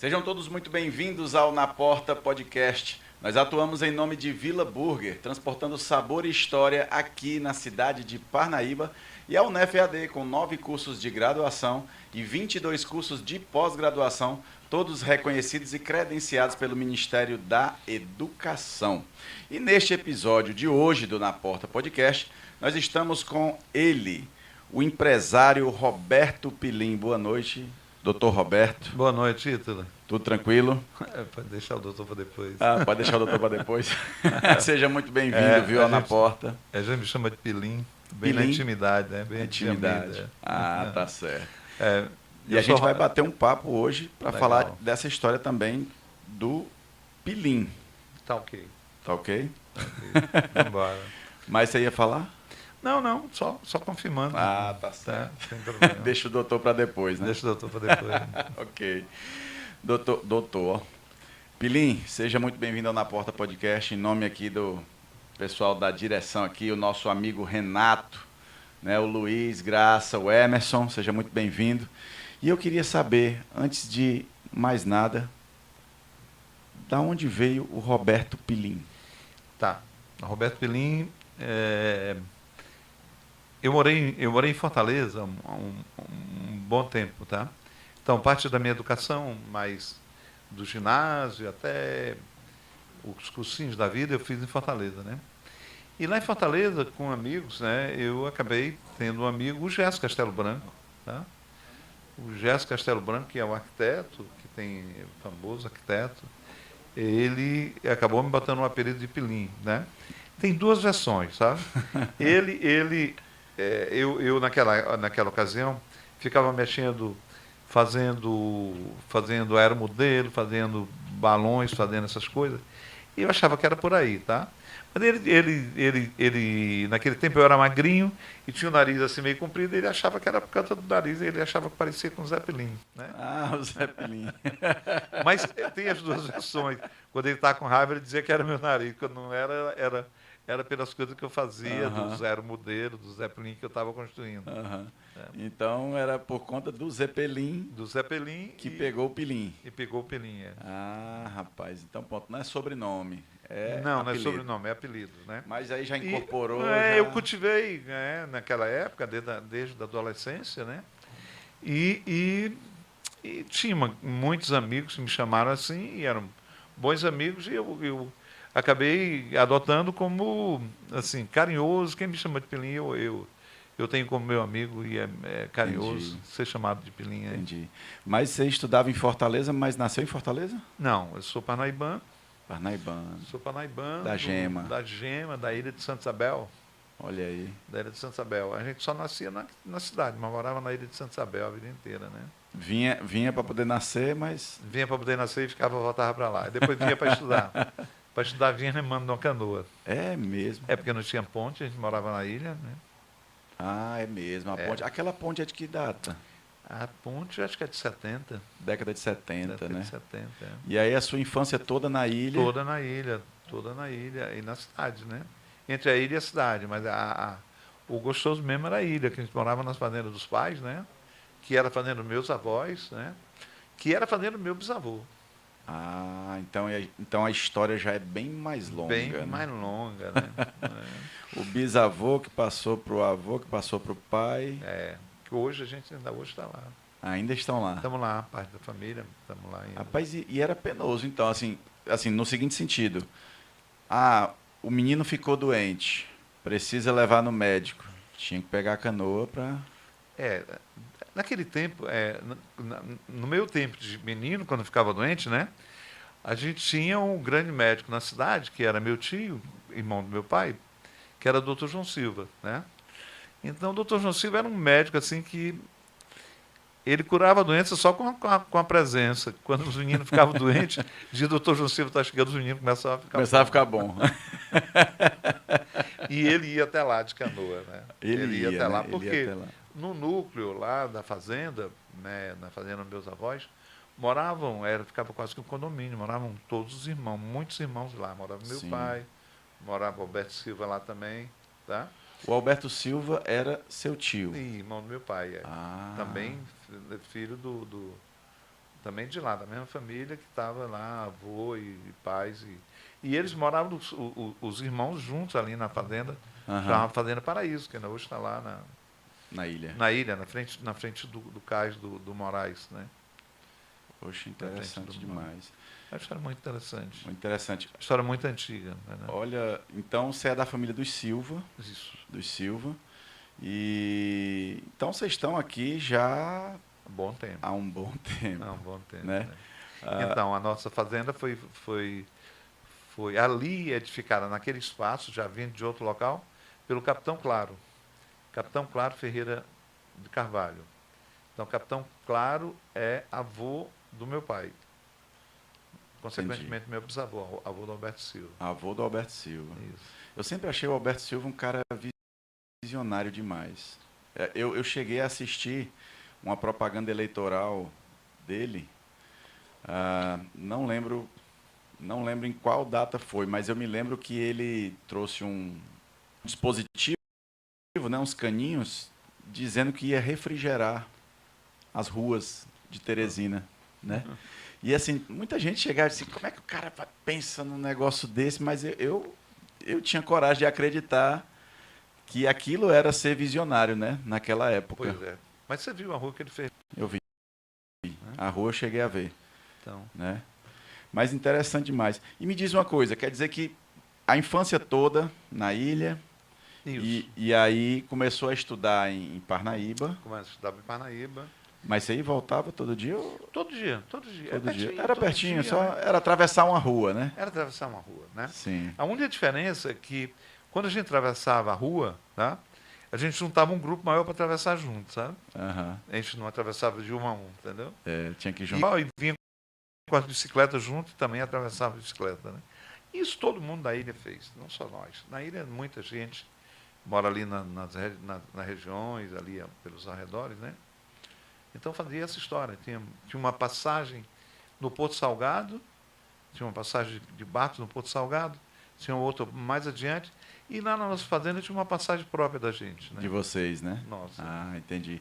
Sejam todos muito bem-vindos ao Na Porta Podcast. Nós atuamos em nome de Vila Burger, transportando sabor e história aqui na cidade de Parnaíba, e a UNEF-EAD, com 9 cursos de graduação e 22 cursos de pós-graduação, todos reconhecidos e credenciados pelo Ministério da Educação. E neste episódio de hoje do Na Porta Podcast, nós estamos com ele, o empresário Roberto Pilim. Boa noite, doutor Roberto. Boa noite, Ítalo. Tudo tranquilo? Pode deixar o doutor para depois. Pode deixar o doutor para depois. Seja muito bem-vindo, viu, Na Porta. A gente me chama de Pilim, bem Pilim? Na intimidade, né? Bem Intimidade. Tá certo. E Eu a gente sou- vai bater um papo hoje para Legal. falar dessa história também do Pilim, Tá ok. tá ok? Vamos embora. Mas você ia falar? Não, só confirmando. Tá certo. Sem problema. Deixa o doutor para depois, né? Deixa o doutor para depois. Ok. Doutor, Pilim, seja muito bem-vindo ao Na Porta Podcast, em nome aqui do pessoal da direção aqui, o nosso amigo Renato, né, o Luiz, Graça, o Emerson, seja muito bem-vindo. E eu queria saber, antes de mais nada, da onde veio o Roberto Pilim? Tá. Roberto Pilim, eu morei em Fortaleza há um bom tempo, tá? Então, parte da minha educação, mais do ginásio até os cursinhos da vida, eu fiz em Fortaleza, né? E lá em Fortaleza, com amigos, né, eu acabei tendo um amigo, o Gerson Castelo Branco, tá? O Gerson Castelo Branco, que é um arquiteto, que tem famoso arquiteto, ele acabou me botando um apelido de Pilim, né? Tem duas versões, sabe? Eu naquela ocasião ficava mexendo, fazendo aeromodelo, fazendo balões, fazendo essas coisas, e eu achava que era por aí, tá? Mas ele naquele tempo eu era magrinho e tinha o nariz assim meio comprido, ele achava que era por causa do nariz, ele achava que parecia com o Zé Pilim, né? O Zé Pilim. Mas tem as duas versões. Quando ele está com raiva, ele dizia que era meu nariz. Quando não era pelas coisas que eu fazia, do zero modelo, do Zeppelin que eu estava construindo. Então era por conta do Zé Pilim Do Zeppelin que pegou o Pilim. e pegou o Pilim. Rapaz, então ponto, não é sobrenome, Não é apelido. sobrenome, é apelido, né? Mas aí já incorporou. Eu cultivei, né, naquela época, desde a adolescência, né? E tinha muitos amigos que me chamaram assim, e eram bons amigos, e eu acabei adotando como, assim, carinhoso. Quem me chama de Pilim, eu tenho como meu amigo, e é carinhoso Entendi. ser chamado de Pilim. Entendi. Mas você estudava em Fortaleza, mas nasceu em Fortaleza? Não, eu sou parnaibano. Parnaibano. Sou parnaibano. Da Gema. Da Gema, da ilha de Santa Isabel. Olha aí. Da ilha de Santa Isabel. A gente só nascia na cidade, mas morava na ilha de Santa Isabel a vida inteira, né? Vinha para poder nascer, mas Vinha para poder nascer e voltava para lá. E depois vinha para estudar. Para estudar vinha remando numa canoa. é mesmo. É porque não tinha ponte, a gente morava na ilha, né? É mesmo. A ponte. Aquela ponte é de que data? A ponte acho que é de 70. Década de 70, Década né? de 70, é. E aí a sua infância toda na ilha? Toda na ilha e na cidade, né? Entre a ilha e a cidade, mas o gostoso mesmo era a ilha, que a gente morava nas fazendas dos pais, né? Que era a fazenda dos meus avós, né? Que era a fazenda do meu bisavô. Então a história já é bem mais longa. Bem né? mais longa, né? O bisavô que passou para o avô, que passou para o pai. Que hoje a gente ainda hoje está lá. Ainda estão lá. Estamos lá, parte da família, estamos lá ainda. Rapaz, e era penoso, então, assim, no seguinte sentido. O menino ficou doente, precisa levar no médico. Tinha que pegar a canoa para... Naquele tempo, no meu tempo de menino, quando eu ficava doente, né? A gente tinha um grande médico na cidade, que era meu tio, irmão do meu pai, que era o Dr. João Silva, né? Então, o Dr. João Silva era um médico, assim, que ele curava a doença só com a presença. Quando os meninos ficavam doentes, dizia: Dr. João Silva está chegando, os meninos começavam a ficar bom. E ele ia até lá de canoa, né? Ele ia até lá, né? porque no núcleo lá da fazenda, né, na fazenda dos meus avós, ficava quase que um condomínio, moravam todos os irmãos, muitos irmãos lá. Morava meu pai, morava o Alberto Silva lá também, tá? O Alberto Silva era seu tio. E irmão do meu pai, Também filho também de lá, da mesma família que estava lá, avô e pais. E eles moravam, os irmãos juntos ali na fazenda, chamava Fazenda Paraíso, que ainda hoje está lá Na ilha. na ilha, na frente do cais do Moraes, né? Poxa, Na frente interessante do demais. É uma história muito interessante. Muito interessante. Uma história muito antiga. Né? Olha, então você é da família dos Silva. Isso. Dos Silva. E então vocês estão aqui já Um bom tempo. há um bom tempo. Há um bom tempo. Né? Né? Então, a nossa fazenda foi ali edificada, naquele espaço, já vindo de outro local, pelo Capitão Claro. Capitão Claro Ferreira de Carvalho. Então, Capitão Claro é avô do meu pai. Consequentemente, meu bisavô, avô do Alberto Silva. Avô do Alberto Silva. Isso. Eu sempre achei o Alberto Silva um cara visionário demais. Eu cheguei a assistir uma propaganda eleitoral dele. Não lembro em qual data foi, mas eu me lembro que ele trouxe um dispositivo, né, uns caninhos, dizendo que ia refrigerar as ruas de Teresina, né? E assim, muita gente chegava e disse, como é que o cara pensa num negócio desse? Mas eu tinha coragem de acreditar que aquilo era ser visionário, né? Naquela época. Pois é. Mas você viu a rua que ele fez? Eu vi. A rua eu cheguei a ver. Então. Né? Mas interessante demais. E me diz uma coisa, quer dizer que a infância toda na ilha, e aí começou a estudar em Parnaíba. Começou a estudar em Parnaíba. Mas você aí voltava todo dia? Todo dia. Todo dia. Era pertinho, só era atravessar uma rua, né? Era atravessar uma rua, né? Sim. A única diferença é que quando a gente atravessava a rua, tá? A gente juntava um grupo maior para atravessar junto, sabe? A gente não atravessava de um a um, entendeu? Tinha que juntar. E vinha com as bicicletas junto e também atravessava a bicicleta, né? Isso todo mundo da ilha fez, não só nós. Na ilha, muita gente mora ali nas regiões, ali pelos arredores, né? Então fazia essa história. Tinha uma passagem no Porto Salgado, tinha uma passagem de barcos no Porto Salgado, tinha outra mais adiante, e lá na nossa fazenda tinha uma passagem própria da gente. Né? De vocês, né? Nossa. Entendi.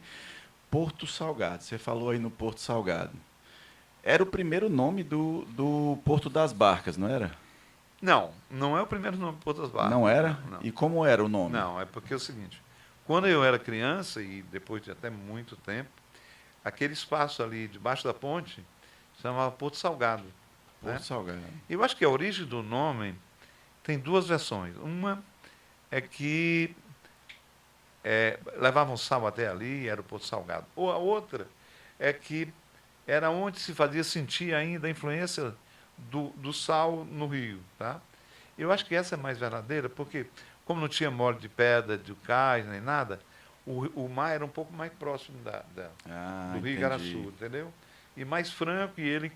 Porto Salgado, você falou aí no Porto Salgado. Era o primeiro nome do Porto das Barcas, não era? Não é o primeiro nome do Porto das Barcas. Não era? Não. E como era o nome? Não, é porque é o seguinte, quando eu era criança, e depois de até muito tempo, aquele espaço ali debaixo da ponte se chamava Porto Salgado. Porto Salgado. Eu acho que a origem do nome tem duas versões. Uma é que levavam sal até ali, era o Porto Salgado. Ou a outra é que era onde se fazia sentir ainda a influência do sal no rio. Tá? Eu acho que essa é mais verdadeira, porque como não tinha mole de pedra, de cais, nem nada, o mar era um pouco mais próximo do Rio Igaraçu, entendeu? E mais franco, e ele,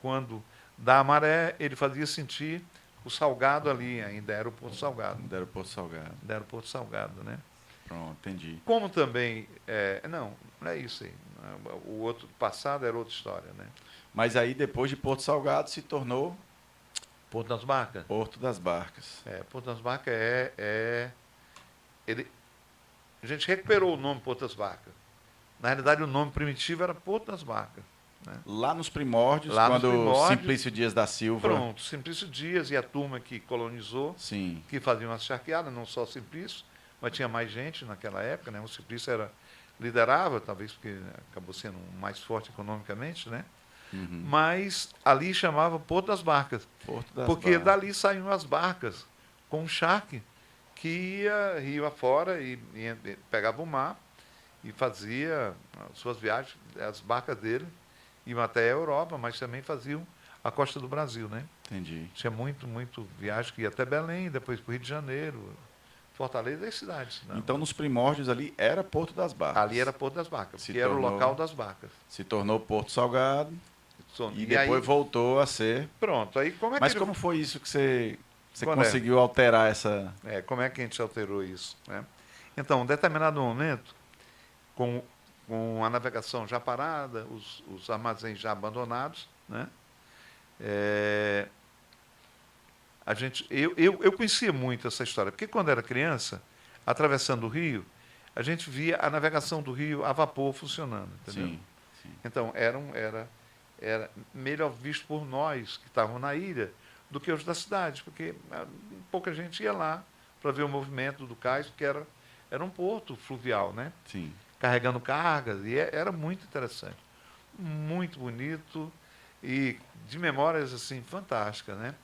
quando dá a maré, ele fazia sentir o salgado ali, ainda era o Porto Salgado. Ainda era o Porto Salgado. Ainda era o Porto Salgado, né? Pronto, entendi. Como também, não é isso aí. O outro passado era outra história, né? Mas aí, depois de Porto Salgado, se tornou... Porto das Barcas. Porto das Barcas. Porto das Barcas a gente recuperou o nome Porto das Barcas. Na realidade, o nome primitivo era Porto das Barcas. Né? Lá nos primórdios, quando Simplício Dias da Silva... Pronto, Simplício Dias e a turma que colonizou, Sim. Que faziam as charqueadas, não só Simplício, mas tinha mais gente naquela época. Né? O Simplício liderava, talvez porque acabou sendo mais forte economicamente, né? Mas ali chamava Porto das Barcas. Porque dali saíam as barcas com um charque que ia rio afora e pegava o mar e fazia as suas viagens, as barcas dele iam até a Europa, mas também faziam a costa do Brasil, né? Entendi. Tinha muito viagem que ia até Belém, depois para o Rio de Janeiro, Fortaleza e cidades. Né? Então, nos primórdios ali era Porto das Barcas. Ali era Porto das Barcas, que era o local das barcas. Se tornou Porto Salgado e depois aí, voltou a ser... Pronto, aí como é que... Mas como foi isso que você conseguiu alterar essa... como é que a gente alterou isso? Né? Então, em determinado momento, com a navegação já parada, os armazéns já abandonados, né? Eu conhecia muito essa história, porque quando era criança, atravessando o rio, a gente via a navegação do rio a vapor funcionando, entendeu? Sim. Então, era melhor visto por nós que estavam na ilha do que os da cidade, porque pouca gente ia lá para ver o movimento do cais, porque era um porto fluvial, né? Sim. Carregando cargas, e era muito interessante. Muito bonito e de memórias assim fantásticas, né?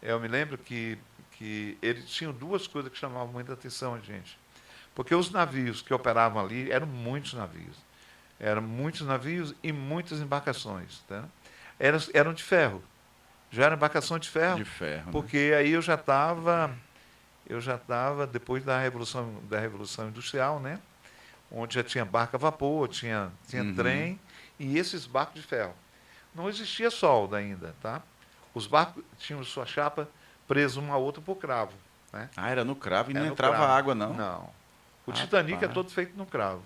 Eu me lembro que eles tinham duas coisas que chamavam muita atenção a gente. Porque os navios que operavam ali eram muitos navios. Eram muitos navios e muitas embarcações. Tá? Eram de ferro. Já era embarcação de ferro. De ferro, né? Porque aí eu já estava depois da Revolução Industrial, né? Onde já tinha barca a vapor, tinha trem e esses barcos de ferro. Não existia solda ainda, tá? Os barcos tinham sua chapa presa uma a outra por cravo. Né? Ah, era no cravo e Era não no entrava cravo. água, não? Não. O Rapaz. Titanic é todo feito no cravo.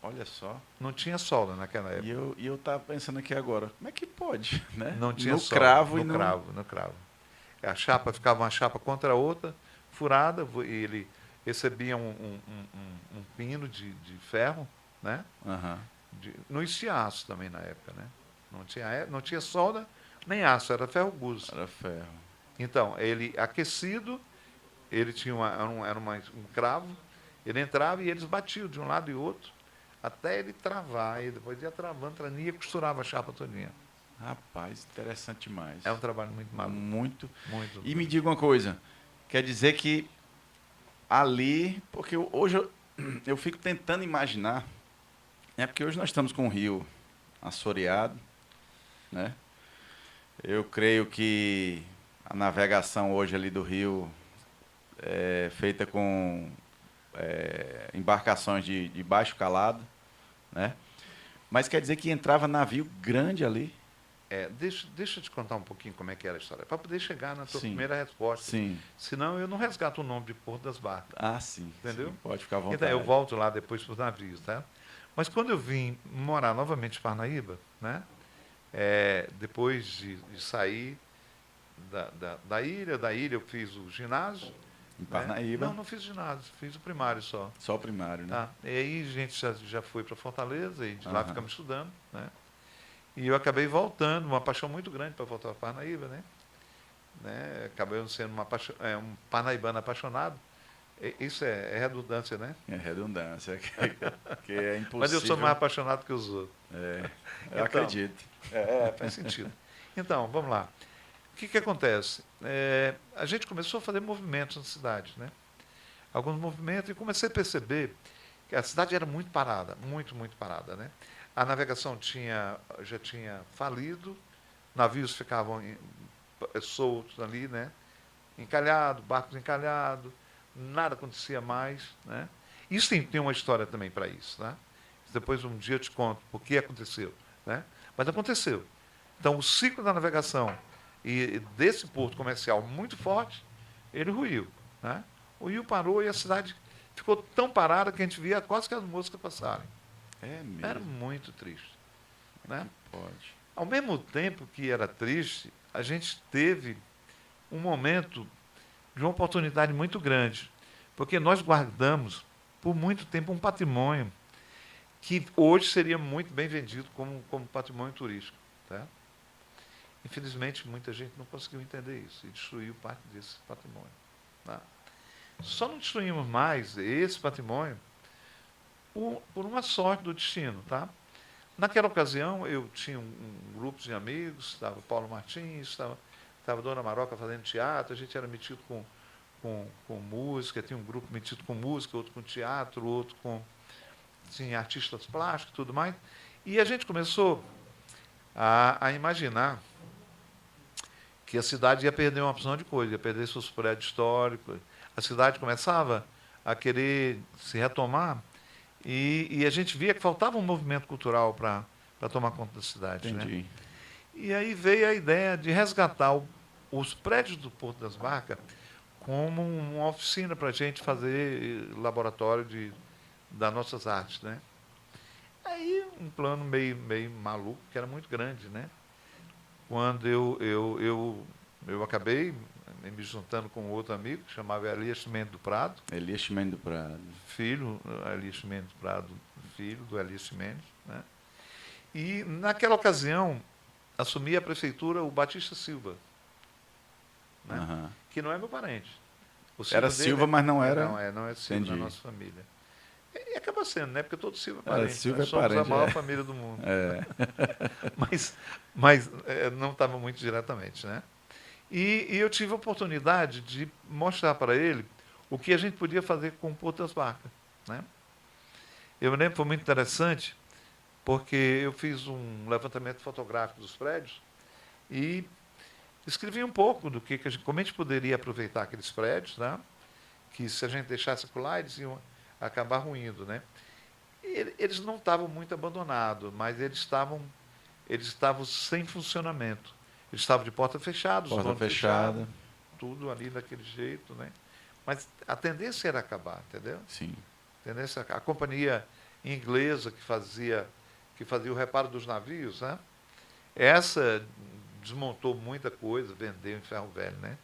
Olha só. Não tinha solda naquela época. E eu tava pensando aqui agora, como é que pode, né? Não tinha no solda. cravo no e no... cravo, no cravo. A chapa ficava uma chapa contra a outra, furada, e ele recebia um pino de ferro, né? Aham. Não existia aço também na época, né? Não tinha solda nem aço, era ferro guso. Era ferro. Então, ele aquecido, ele tinha um cravo, ele entrava e eles batiam de um lado e outro, até ele travar, e depois ia travando, ia e costurava a chapa todinha. Rapaz, interessante demais. É um trabalho muito maluco. Muito. Muito. E me diga uma coisa, quer dizer que ali, porque hoje eu fico tentando imaginar, né? Porque hoje nós estamos com o rio assoreado, né? Eu creio que a navegação hoje ali do rio é feita com embarcações de baixo calado, né? Mas quer dizer que entrava navio grande ali? Deixa eu te contar um pouquinho como é que era a história, para poder chegar na tua Sim. primeira resposta. Sim. Senão eu não resgato o nome de Porto das Barcas. Ah, sim. Entendeu? Sim, pode ficar à vontade. Então, eu volto lá depois para os navios, tá? Mas quando eu vim morar novamente em Parnaíba, né? Depois de sair da ilha eu fiz o ginásio. Em Parnaíba? Não fiz ginásio, fiz o primário só. Só o primário, né? Tá? E aí a gente já foi para Fortaleza e de lá Aham. ficamos estudando, né? E eu acabei voltando, uma paixão muito grande para voltar para Parnaíba, né? Acabei sendo um parnaibano apaixonado. Isso é redundância, né? É redundância, que é impossível. Mas eu sou mais apaixonado que os outros. Eu Então, acredito. Faz sentido. Então, vamos lá. O que acontece? A gente começou a fazer movimentos na cidade, né? Alguns movimentos, e comecei a perceber que a cidade era muito parada, muito, muito parada, né? A navegação já tinha falido, navios ficavam soltos ali, né? Encalhados, barcos encalhados, nada acontecia mais, né? Isso tem uma história também para isso, né? Depois um dia eu te conto por que aconteceu, né? Mas aconteceu. Então o ciclo da navegação e desse porto comercial muito forte, ele ruiu, né? O rio parou e a cidade ficou tão parada que a gente via quase que as moscas passarem. É mesmo. Era muito triste, né? Pode. Ao mesmo tempo que era triste, a gente teve um momento de uma oportunidade muito grande, porque nós guardamos por muito tempo um patrimônio que hoje seria muito bem vendido como patrimônio turístico. Tá? Infelizmente, muita gente não conseguiu entender isso e destruiu parte desse patrimônio. Tá? Só não destruímos mais esse patrimônio por uma sorte do destino. Tá? Naquela ocasião, eu tinha um grupo de amigos, estava Paulo Martins, estava Dona Maroca fazendo teatro, a gente era metido com música, tinha um grupo metido com música, outro com teatro, outro com artistas plásticos e tudo mais. E a gente começou a imaginar que a cidade ia perder uma opção de coisa, ia perder seus prédios históricos, a cidade começava a querer se retomar e a gente via que faltava um movimento cultural para tomar conta da cidade. Entendi. Né? E aí veio a ideia de resgatar os prédios do Porto das Barcas como uma oficina para a gente fazer laboratório das nossas artes. Né? Aí um plano meio maluco, que era muito grande. Né? Quando eu acabei me juntando com outro amigo, que chamava Elias Mendes do Prado. Elias Mendes do Prado. Filho, Elias Mendes do Prado, filho do Elias Mendes. Né? E naquela ocasião, assumia a prefeitura o Batista Silva, né? Aham. Que não é meu parente. O Era dele Silva, mas não era. Não é Silva Entendi. na nossa família. E acaba sendo, né? Porque todo Silva é É, parente. Silva Nós é somos a parente, maior é. família do mundo. É. Mas não estava muito diretamente, né? E eu tive a oportunidade de mostrar para ele o que a gente podia fazer com o Porto das Barcas, né? Eu me lembro que foi muito interessante, porque eu fiz um levantamento fotográfico dos prédios e escrevi um pouco do que a gente, como a gente poderia aproveitar aqueles prédios, né? Que se a gente deixasse por lá, eles iam acabar ruindo, né? Eles não estavam muito abandonados, mas eles estavam sem funcionamento. Eles estavam de porta fechada, os Porta donos fechada. fechados, tudo ali daquele jeito, né? Mas a tendência era acabar, entendeu? Sim. A companhia inglesa que fazia o reparo dos navios, né? Essa desmontou muita coisa, vendeu em ferro velho, né?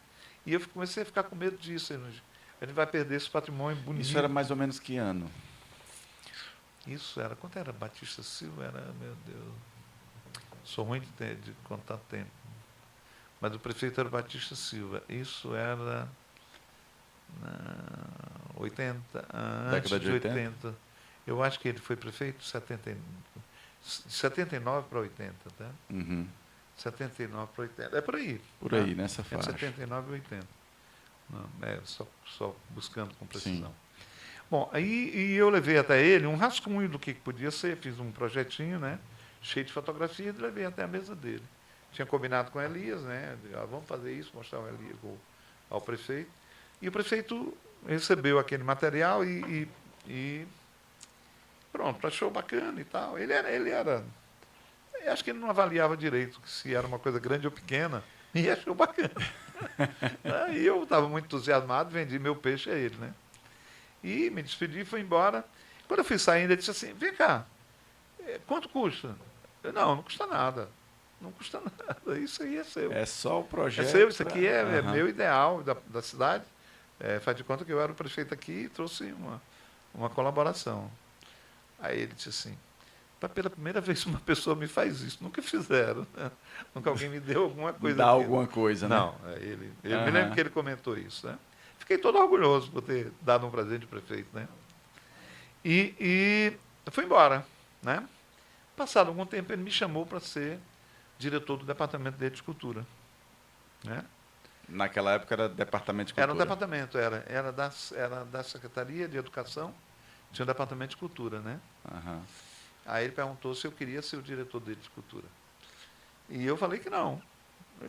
E eu comecei a ficar com medo disso. A gente vai perder esse patrimônio bonito. Isso era mais ou menos que ano? Isso era, quanto era Batista Silva? Era, meu Deus, sou ruim de contar tempo. Mas o prefeito era Batista Silva. Isso era 80, antes Década de de 80? 80. Eu acho que ele foi prefeito de 79 para 80, tá? Uhum. 79 para 80. É por aí. Por aí, nessa Entre faixa. 79 e 80. Não, só buscando com precisão. Sim. Bom, aí eu levei até ele um rascunho do que podia ser, fiz um projetinho, né? Cheio de fotografias, e levei até a mesa dele. Tinha combinado com o Elias, né? Vamos fazer isso, mostrar o Elias ao prefeito. E o prefeito recebeu aquele material e pronto, achou bacana e tal. Ele era, eu acho que ele não avaliava direito se era uma coisa grande ou pequena, e achou bacana. Aí eu estava muito entusiasmado, vendi meu peixe a ele, né? E me despedi e fui embora. Quando eu fui saindo, ele disse assim, vem cá, quanto custa? Não custa nada. Não custa nada, isso aí é seu. É só o projeto. É seu, isso aqui é Aham. meu ideal da cidade. Faz de conta que eu era o prefeito aqui e trouxe uma colaboração. Aí ele disse assim, pela primeira vez uma pessoa me faz isso, nunca fizeram, né? Nunca alguém me deu alguma coisa. Dá alguma coisa, né? Não, eu me lembro que ele comentou isso, né? Fiquei todo orgulhoso por ter dado um presente de prefeito, né? E eu fui embora, né? Passado algum tempo ele me chamou para ser diretor do departamento de cultura, né? Naquela época era departamento de cultura. Era um departamento, era da Secretaria de Educação, tinha um departamento de cultura, né? Aham. Aí ele perguntou se eu queria ser o diretor dele de cultura. E eu falei que não.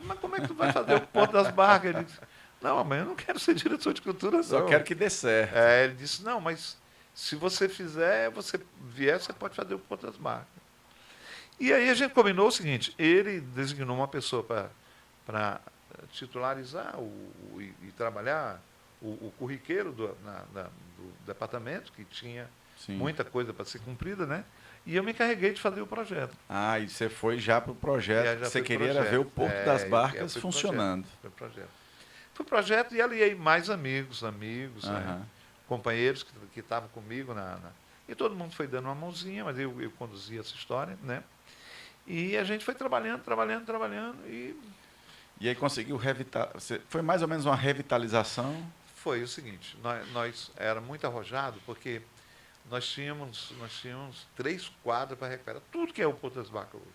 Mas como é que tu vai fazer o Porto das Barcas? Ele disse, não, mas eu não quero ser diretor de cultura, não. Só quero que dê certo. Ele disse, não, mas se você fizer, você vier, você pode fazer o Porto das Barcas. E aí a gente combinou o seguinte, ele designou uma pessoa para titularizar e trabalhar o curriqueiro do departamento, que tinha Sim. muita coisa para ser cumprida, né? E eu me encarreguei de fazer o projeto. Ah, e você foi já para o projeto. Já Você fui pro queria era projeto. ver o Porto das Eu Barcas fui pro funcionando. Foi projeto. Foi projeto e aliei mais amigos, né? Aham. Companheiros que estavam comigo. E todo mundo foi dando uma mãozinha, mas eu conduzi essa história, né? E a gente foi trabalhando. E aí conseguiu foi mais ou menos uma revitalização. Foi o seguinte, nós era muito arrojado, porque nós tínhamos 3 quadras para recuperar tudo que é o Porto das Barcas hoje.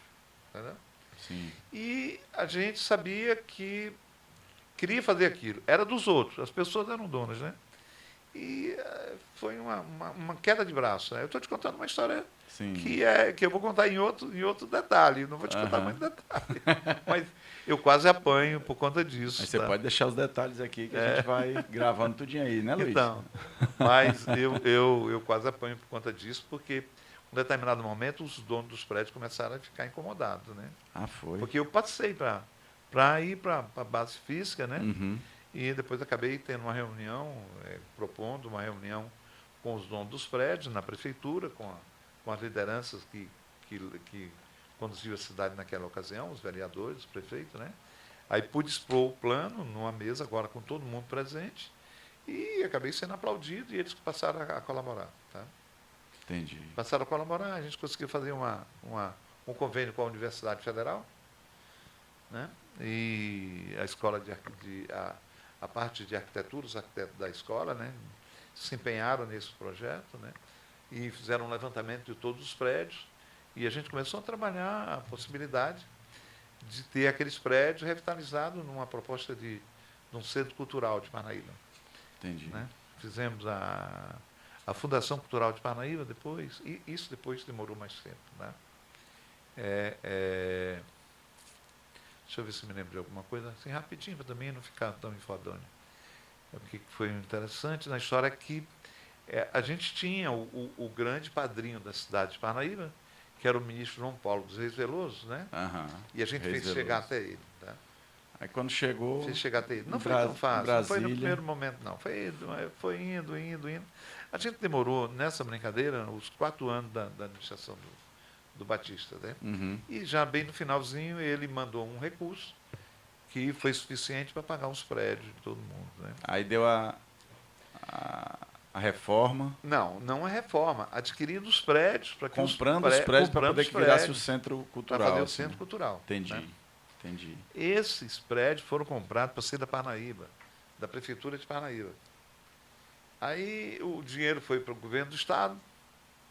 Entendeu? Sim. E a gente sabia que queria fazer aquilo. Era dos outros, as pessoas eram donas, né? E foi uma queda de braço. Né? Eu estou te contando uma história Sim. que eu vou contar em outro detalhe. Não vou te contar muito detalhe. Mas eu quase apanho por conta disso. Aí você pode deixar os detalhes aqui que a gente vai gravando tudinho aí, né, Luiz? Então, mas eu quase apanho por conta disso, porque em um determinado momento os donos dos prédios começaram a ficar incomodados, né? Ah, foi. Porque eu passei para ir para a base física, né? Uhum. E depois acabei tendo uma reunião, propondo uma reunião com os donos dos prédios, na prefeitura, com as lideranças que conduziam a cidade naquela ocasião, os vereadores, os prefeitos, né? Aí pude expor o plano numa mesa, agora com todo mundo presente, e acabei sendo aplaudido e eles passaram a colaborar. Tá? Entendi. Passaram a colaborar, a gente conseguiu fazer um convênio com a Universidade Federal, né? E a escola a parte de arquitetura, os arquitetos da escola, né, se empenharam nesse projeto, né, e fizeram um levantamento de todos os prédios, e a gente começou a trabalhar a possibilidade de ter aqueles prédios revitalizados numa proposta de um centro cultural de Parnaíba. Entendi. Né? Fizemos a Fundação Cultural de Parnaíba depois, e isso depois demorou mais tempo. Né? Deixa eu ver se me lembro de alguma coisa, assim, rapidinho, para também não ficar tão enfadonho. O que foi interessante na história é que a gente tinha o grande padrinho da cidade de Parnaíba, que era o ministro João Paulo dos Reis Veloso, né? E a gente fez chegar até ele. Tá? Aí quando chegou... Fez chegar até ele. Não foi tão fácil, não foi no primeiro momento, não. Foi indo. A gente demorou, nessa brincadeira, os 4 anos da administração do Batista. Né? E já bem no finalzinho, ele mandou um recurso que foi suficiente para pagar os prédios de todo mundo. Né? Aí deu a reforma. Não a reforma, adquirindo os prédios para que comprando os prédios para poder que virasse o centro cultural. Para fazer o centro cultural. Entendi. Né? Entendi. Esses prédios foram comprados para ser da Parnaíba, da prefeitura de Parnaíba. Aí o dinheiro foi para o governo do estado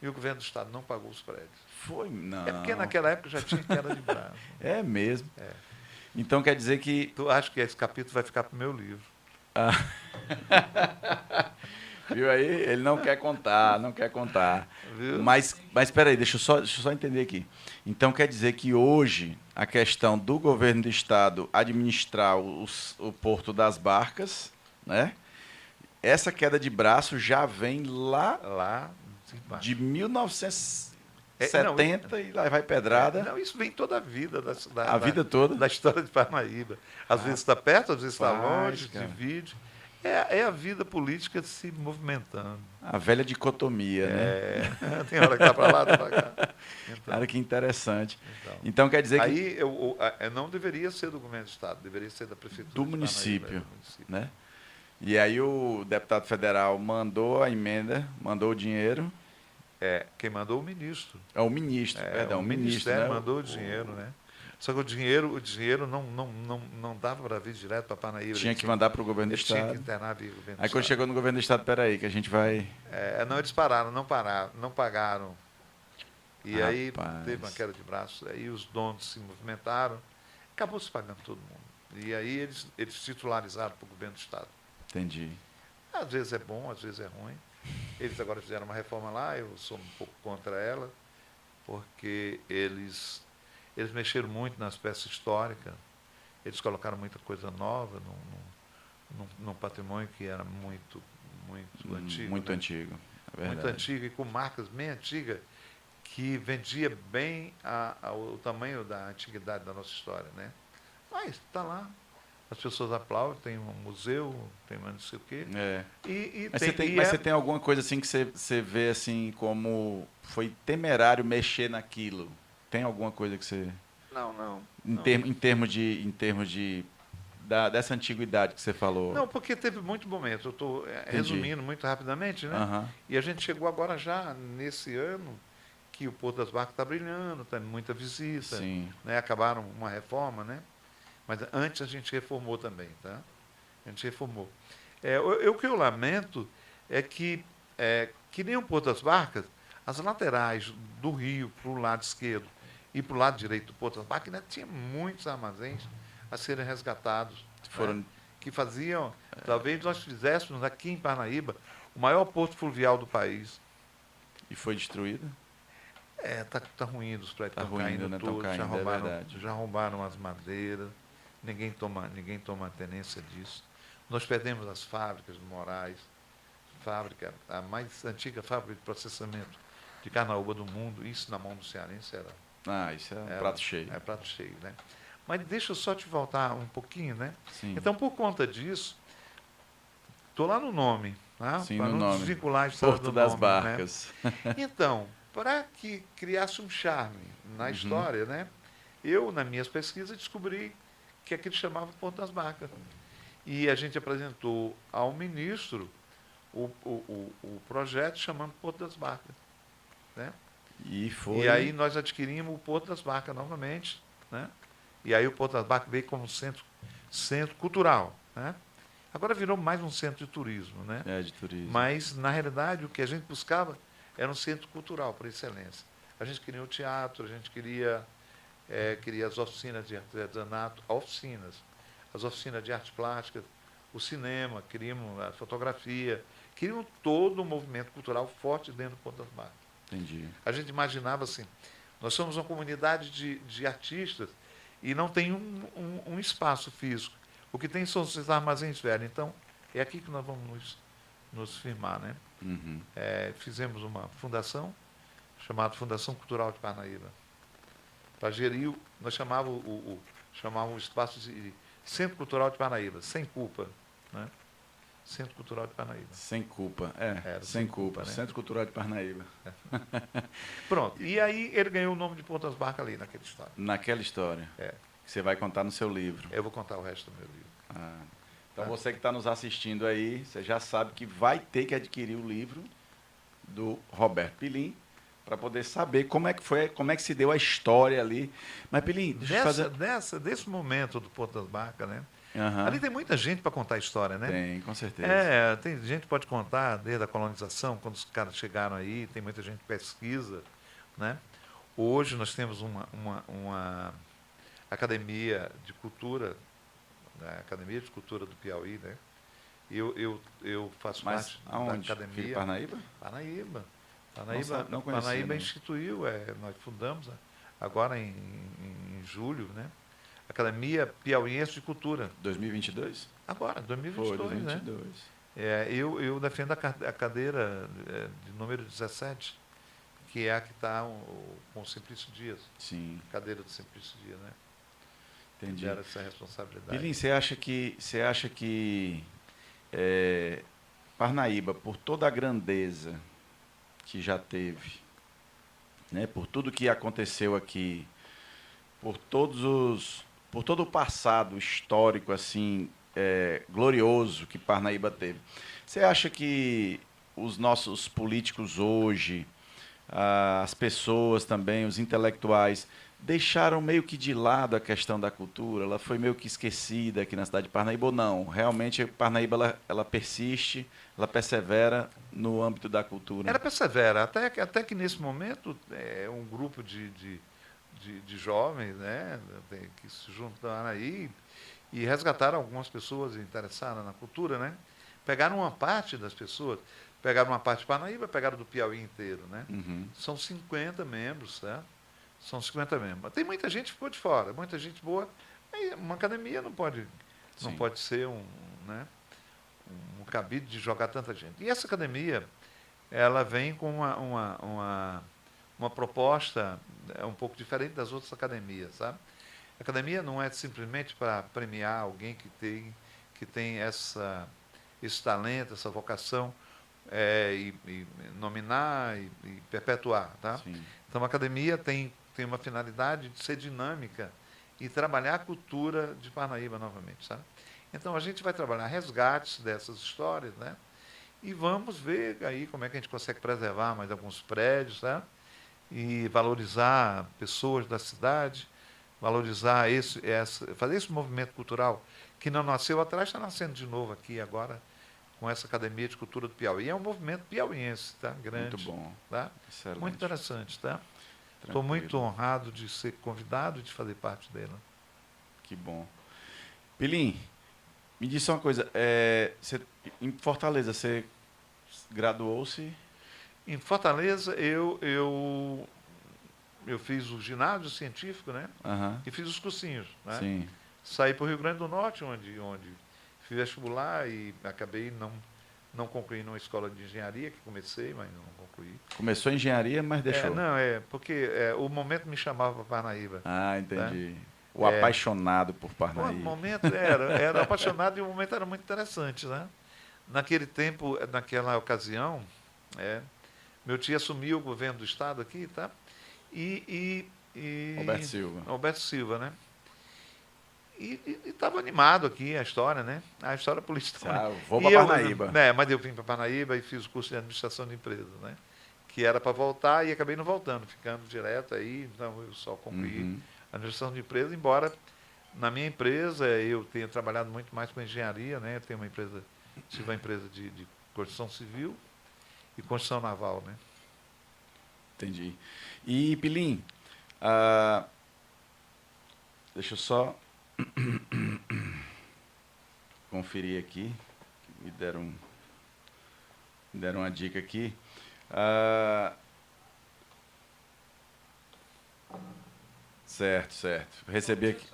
e o governo do estado não pagou os prédios. Foi, não. É porque naquela época já tinha queda de braço. É mesmo. Então quer dizer que... Tu acha que esse capítulo vai ficar para o meu livro? Viu aí? Ele não quer contar. Viu? Mas espera aí, deixa eu só entender aqui. Então quer dizer que hoje a questão do governo do estado administrar o Porto das Barcas, né? Essa queda de braço já vem lá de 1970 e lá vai pedrada. Não, isso vem toda a vida a vida toda da história de Parnaíba. Às vezes está perto, às vezes está longe, divide. É a vida política se movimentando. A velha dicotomia, né? Tem hora que está para lá, está para cá. Então, cara, que interessante. Então quer dizer que... Aí não deveria ser do governo do estado, deveria ser da prefeitura do município, né? E aí o deputado federal mandou a emenda, mandou o dinheiro. Quem mandou o ministro. É o ministro, perdão. O ministério, né? Mandou o dinheiro, né? Só que o dinheiro não dava para vir direto para Parnaíba. Tinha que mandar para o governo do estado. Tinha que internar via governo do estado. Aí quando chegou no governo do estado, peraí, que a gente vai... não, eles pararam, não pagaram. E aí teve uma queda de braço, aí os donos se movimentaram, acabou se pagando todo mundo. E aí eles titularizaram para o governo do estado. Entendi. Às vezes é bom, às vezes é ruim. Eles agora fizeram uma reforma lá, eu sou um pouco contra ela, porque eles mexeram muito nas peças históricas, eles colocaram muita coisa nova num patrimônio que era muito antigo. Muito antigo, é verdade. Muito antigo e com marcas bem antigas, que vendia bem o tamanho da antiguidade da nossa história. Né? Mas está lá. As pessoas aplaudem, tem um museu, tem não sei o quê. Mas você tem alguma coisa assim que você vê assim como foi temerário mexer naquilo? Tem alguma coisa que você... Não. Em termos de dessa antiguidade que você falou. Não, porque teve muitos momentos. Eu estou resumindo muito rapidamente, né? E a gente chegou agora já, nesse ano, que o Porto das Barcas está brilhando, tem muita visita. Sim. Né? Acabaram uma reforma, né? Mas antes a gente reformou também, tá? A gente reformou. O que eu lamento é que nem o Porto das Barcas, as laterais do rio para o lado esquerdo e para o lado direito do Porto das Barcas, ainda tinha muitos armazéns a serem resgatados. Né? Que faziam, talvez nós fizéssemos aqui em Parnaíba, o maior porto fluvial do país. E foi destruído? Tá ruim, os prédios estão caindo, né? Tudo, já roubaram as madeiras. Ninguém toma tenência disso. Nós perdemos as fábricas de Moraes, a mais antiga fábrica de processamento de carnaúba do mundo. Isso na mão do cearense era... isso é um prato cheio. É prato cheio, né? Mas deixa eu só te voltar um pouquinho, né? Sim. Então, por conta disso, estou lá no nome, né? Sim, para no não nome. desvincular a história Porto do das nome, Barcas. Né? Então, para que criasse um charme na história, né? Eu, nas minhas pesquisas, descobri que aquilo chamava Porto das Barcas. E a gente apresentou ao ministro o projeto chamando Porto das Barcas. Né? E aí nós adquirimos o Porto das Barcas novamente, né? E aí o Porto das Barcas veio como centro cultural, né? Agora virou mais um centro de turismo, né? De turismo. Mas, na realidade, o que a gente buscava era um centro cultural, por excelência. A gente queria o teatro, a gente queria as oficinas de artesanato, as oficinas de artes plásticas, o cinema, queríamos a fotografia, queríamos todo um movimento cultural forte dentro do Porto das Barcas. Entendi. A gente imaginava assim, nós somos uma comunidade de artistas e não tem um espaço físico. O que tem são os armazéns velhos. Então, é aqui que nós vamos nos firmar, né? Uhum. Fizemos uma fundação chamada Fundação Cultural de Parnaíba. Para gerir, nós chamávamos o espaço de Centro Cultural de Parnaíba, sem culpa, né? Centro Cultural de Parnaíba. Sem culpa, sem culpa, né? Centro Cultural de Parnaíba. Pronto, e aí ele ganhou o nome de Porto das Barcas ali naquela história. Naquela história. Que você vai contar no seu livro. Eu vou contar o resto do meu livro. Então você que está nos assistindo aí, você já sabe que vai ter que adquirir o livro do Roberto Pilim para poder saber como é que foi, como é que se deu a história ali. Mas Pilim, deixa eu fazer... Desse momento do Porto das Barcas, né? Uhum. Ali tem muita gente para contar a história, né? Tem, com certeza. Tem gente que pode contar desde a colonização, quando os caras chegaram aí, tem muita gente que pesquisa, né? Hoje nós temos uma academia de cultura, né? Academia de Cultura do Piauí, né? Eu faço parte aonde? Da academia. Filho Parnaíba? Parnaíba. Não conhecia, Parnaíba né? instituiu, nós fundamos agora em julho, né? Academia Piauiense de Cultura. 2022? Agora, 2022, Foi, 2022. Né? Eu defendo a cadeira de número 17, que é a que está com o Simplício Dias. Sim. Cadeira do Simplício Dias, né? Entendi. Era essa responsabilidade. Pilim, você acha que Parnaíba, por toda a grandeza que já teve, né, por tudo que aconteceu aqui, por todo o passado histórico assim glorioso que Parnaíba teve, você acha que os nossos políticos hoje, as pessoas também, os intelectuais, deixaram meio que de lado a questão da cultura? Ela foi meio que esquecida aqui na cidade de Parnaíba ou não? Realmente Parnaíba ela persiste, ela persevera no âmbito da cultura? Ela persevera, até que nesse momento um grupo de jovens, né, que se juntaram aí e resgataram algumas pessoas interessadas na cultura, né? Pegaram uma parte das pessoas, pegaram uma parte de Parnaíba, pegaram do Piauí inteiro, né? Uhum. São 50 membros, tá? São 50 membros. Tem muita gente que ficou de fora, muita gente boa. Uma academia não pode ser um cabide de jogar tanta gente. E essa academia, ela vem com uma proposta um pouco diferente das outras academias, sabe? A academia não é simplesmente para premiar alguém que tem esse talento, essa vocação, e nominar e perpetuar, tá? Sim. Então a academia tem uma finalidade de ser dinâmica e trabalhar a cultura de Parnaíba novamente, sabe? Então a gente vai trabalhar resgates dessas histórias, né? E vamos ver aí como é que a gente consegue preservar mais alguns prédios, tá? E valorizar pessoas da cidade, valorizar fazer esse movimento cultural que não nasceu atrás, está nascendo de novo aqui agora com essa Academia de Cultura do Piauí. É um movimento piauiense, tá? Grande. Muito bom. Tá? Excelente. Muito interessante, tá? Estou muito honrado de ser convidado e de fazer parte dela. Que bom. Pilim, me disse uma coisa. Em Fortaleza, você graduou-se? Em Fortaleza, eu fiz o ginásio científico, né? Uhum. E fiz os cursinhos, né? Sim. Saí para o Rio Grande do Norte, onde fiz vestibular e acabei não concluindo uma escola de engenharia, que comecei, mas não concluí. Começou engenharia, mas deixou. Porque o momento me chamava para Parnaíba. Ah, entendi. Né? O apaixonado por Parnaíba. O momento era apaixonado e o momento era muito interessante, né? Naquele tempo, naquela ocasião, meu tio assumiu o governo do estado aqui, tá? Roberto Silva. Roberto Silva, né? E estava animado aqui a história, né? A história política. Vou para Parnaíba. Mas eu vim para Parnaíba e fiz o curso de administração de empresas, né? Que era para voltar e acabei não voltando, ficando direto aí, então eu só concluí administração de empresa, embora na minha empresa eu tenha trabalhado muito mais com engenharia, né? Eu tenho tive uma empresa de construção civil e construção naval, né? Entendi. E, Pilim, deixa eu só conferir aqui. Me deram uma dica aqui. Certo. Recebi aqui.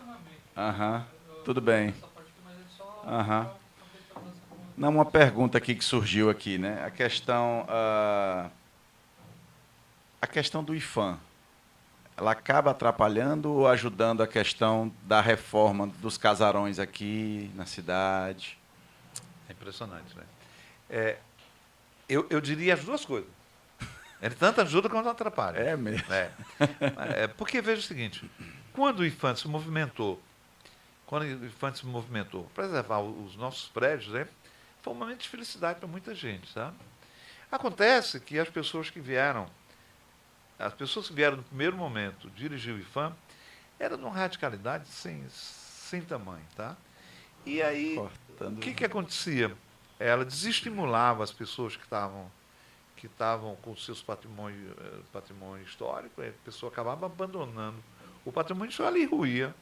Tudo bem. Não, uma pergunta aqui que surgiu aqui, né? A questão do IFAM, ela acaba atrapalhando ou ajudando a questão da reforma dos casarões aqui na cidade? É impressionante, né? Eu diria as duas coisas. Ele tanto ajuda quanto atrapalha. É mesmo. Porque veja o seguinte, quando o IFAM se movimentou para preservar os nossos prédios, né, foi um momento de felicidade para muita gente. Tá? Acontece que as pessoas que vieram no primeiro momento dirigir o IFAM, era de uma radicalidade sem tamanho. Tá? E aí, o que acontecia? Ela desestimulava as pessoas que estavam com seus patrimônio histórico, a pessoa acabava abandonando o patrimônio histórico e ruía,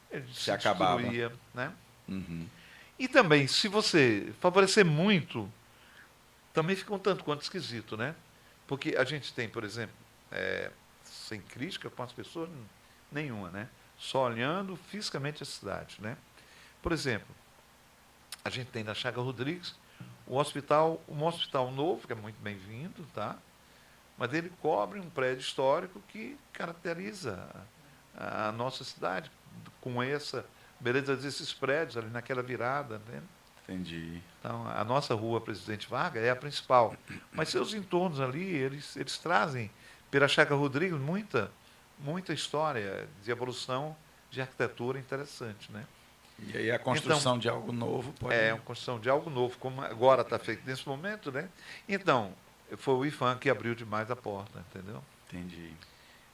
ele se acabava. Destruía, né? Uhum. E também, se você favorecer muito, também fica um tanto quanto esquisito, né? Porque a gente tem, por exemplo, sem crítica com as pessoas nenhuma, né? Só olhando fisicamente a cidade, né? Por exemplo, a gente tem na Chaga Rodrigues um hospital novo, que é muito bem-vindo, tá? Mas ele cobre um prédio histórico que caracteriza a nossa cidade, com essa beleza desses prédios ali naquela virada, né? Entendi. Então, a nossa rua Presidente Vargas é a principal, mas seus entornos ali, eles trazem, pela Chaga Rodrigues, muita história de evolução de arquitetura interessante, né? E aí a construção de algo novo pode... É, uma construção de algo novo, como agora está feito nesse momento, né? Então, foi o IFAM que abriu demais a porta, entendeu? Entendi.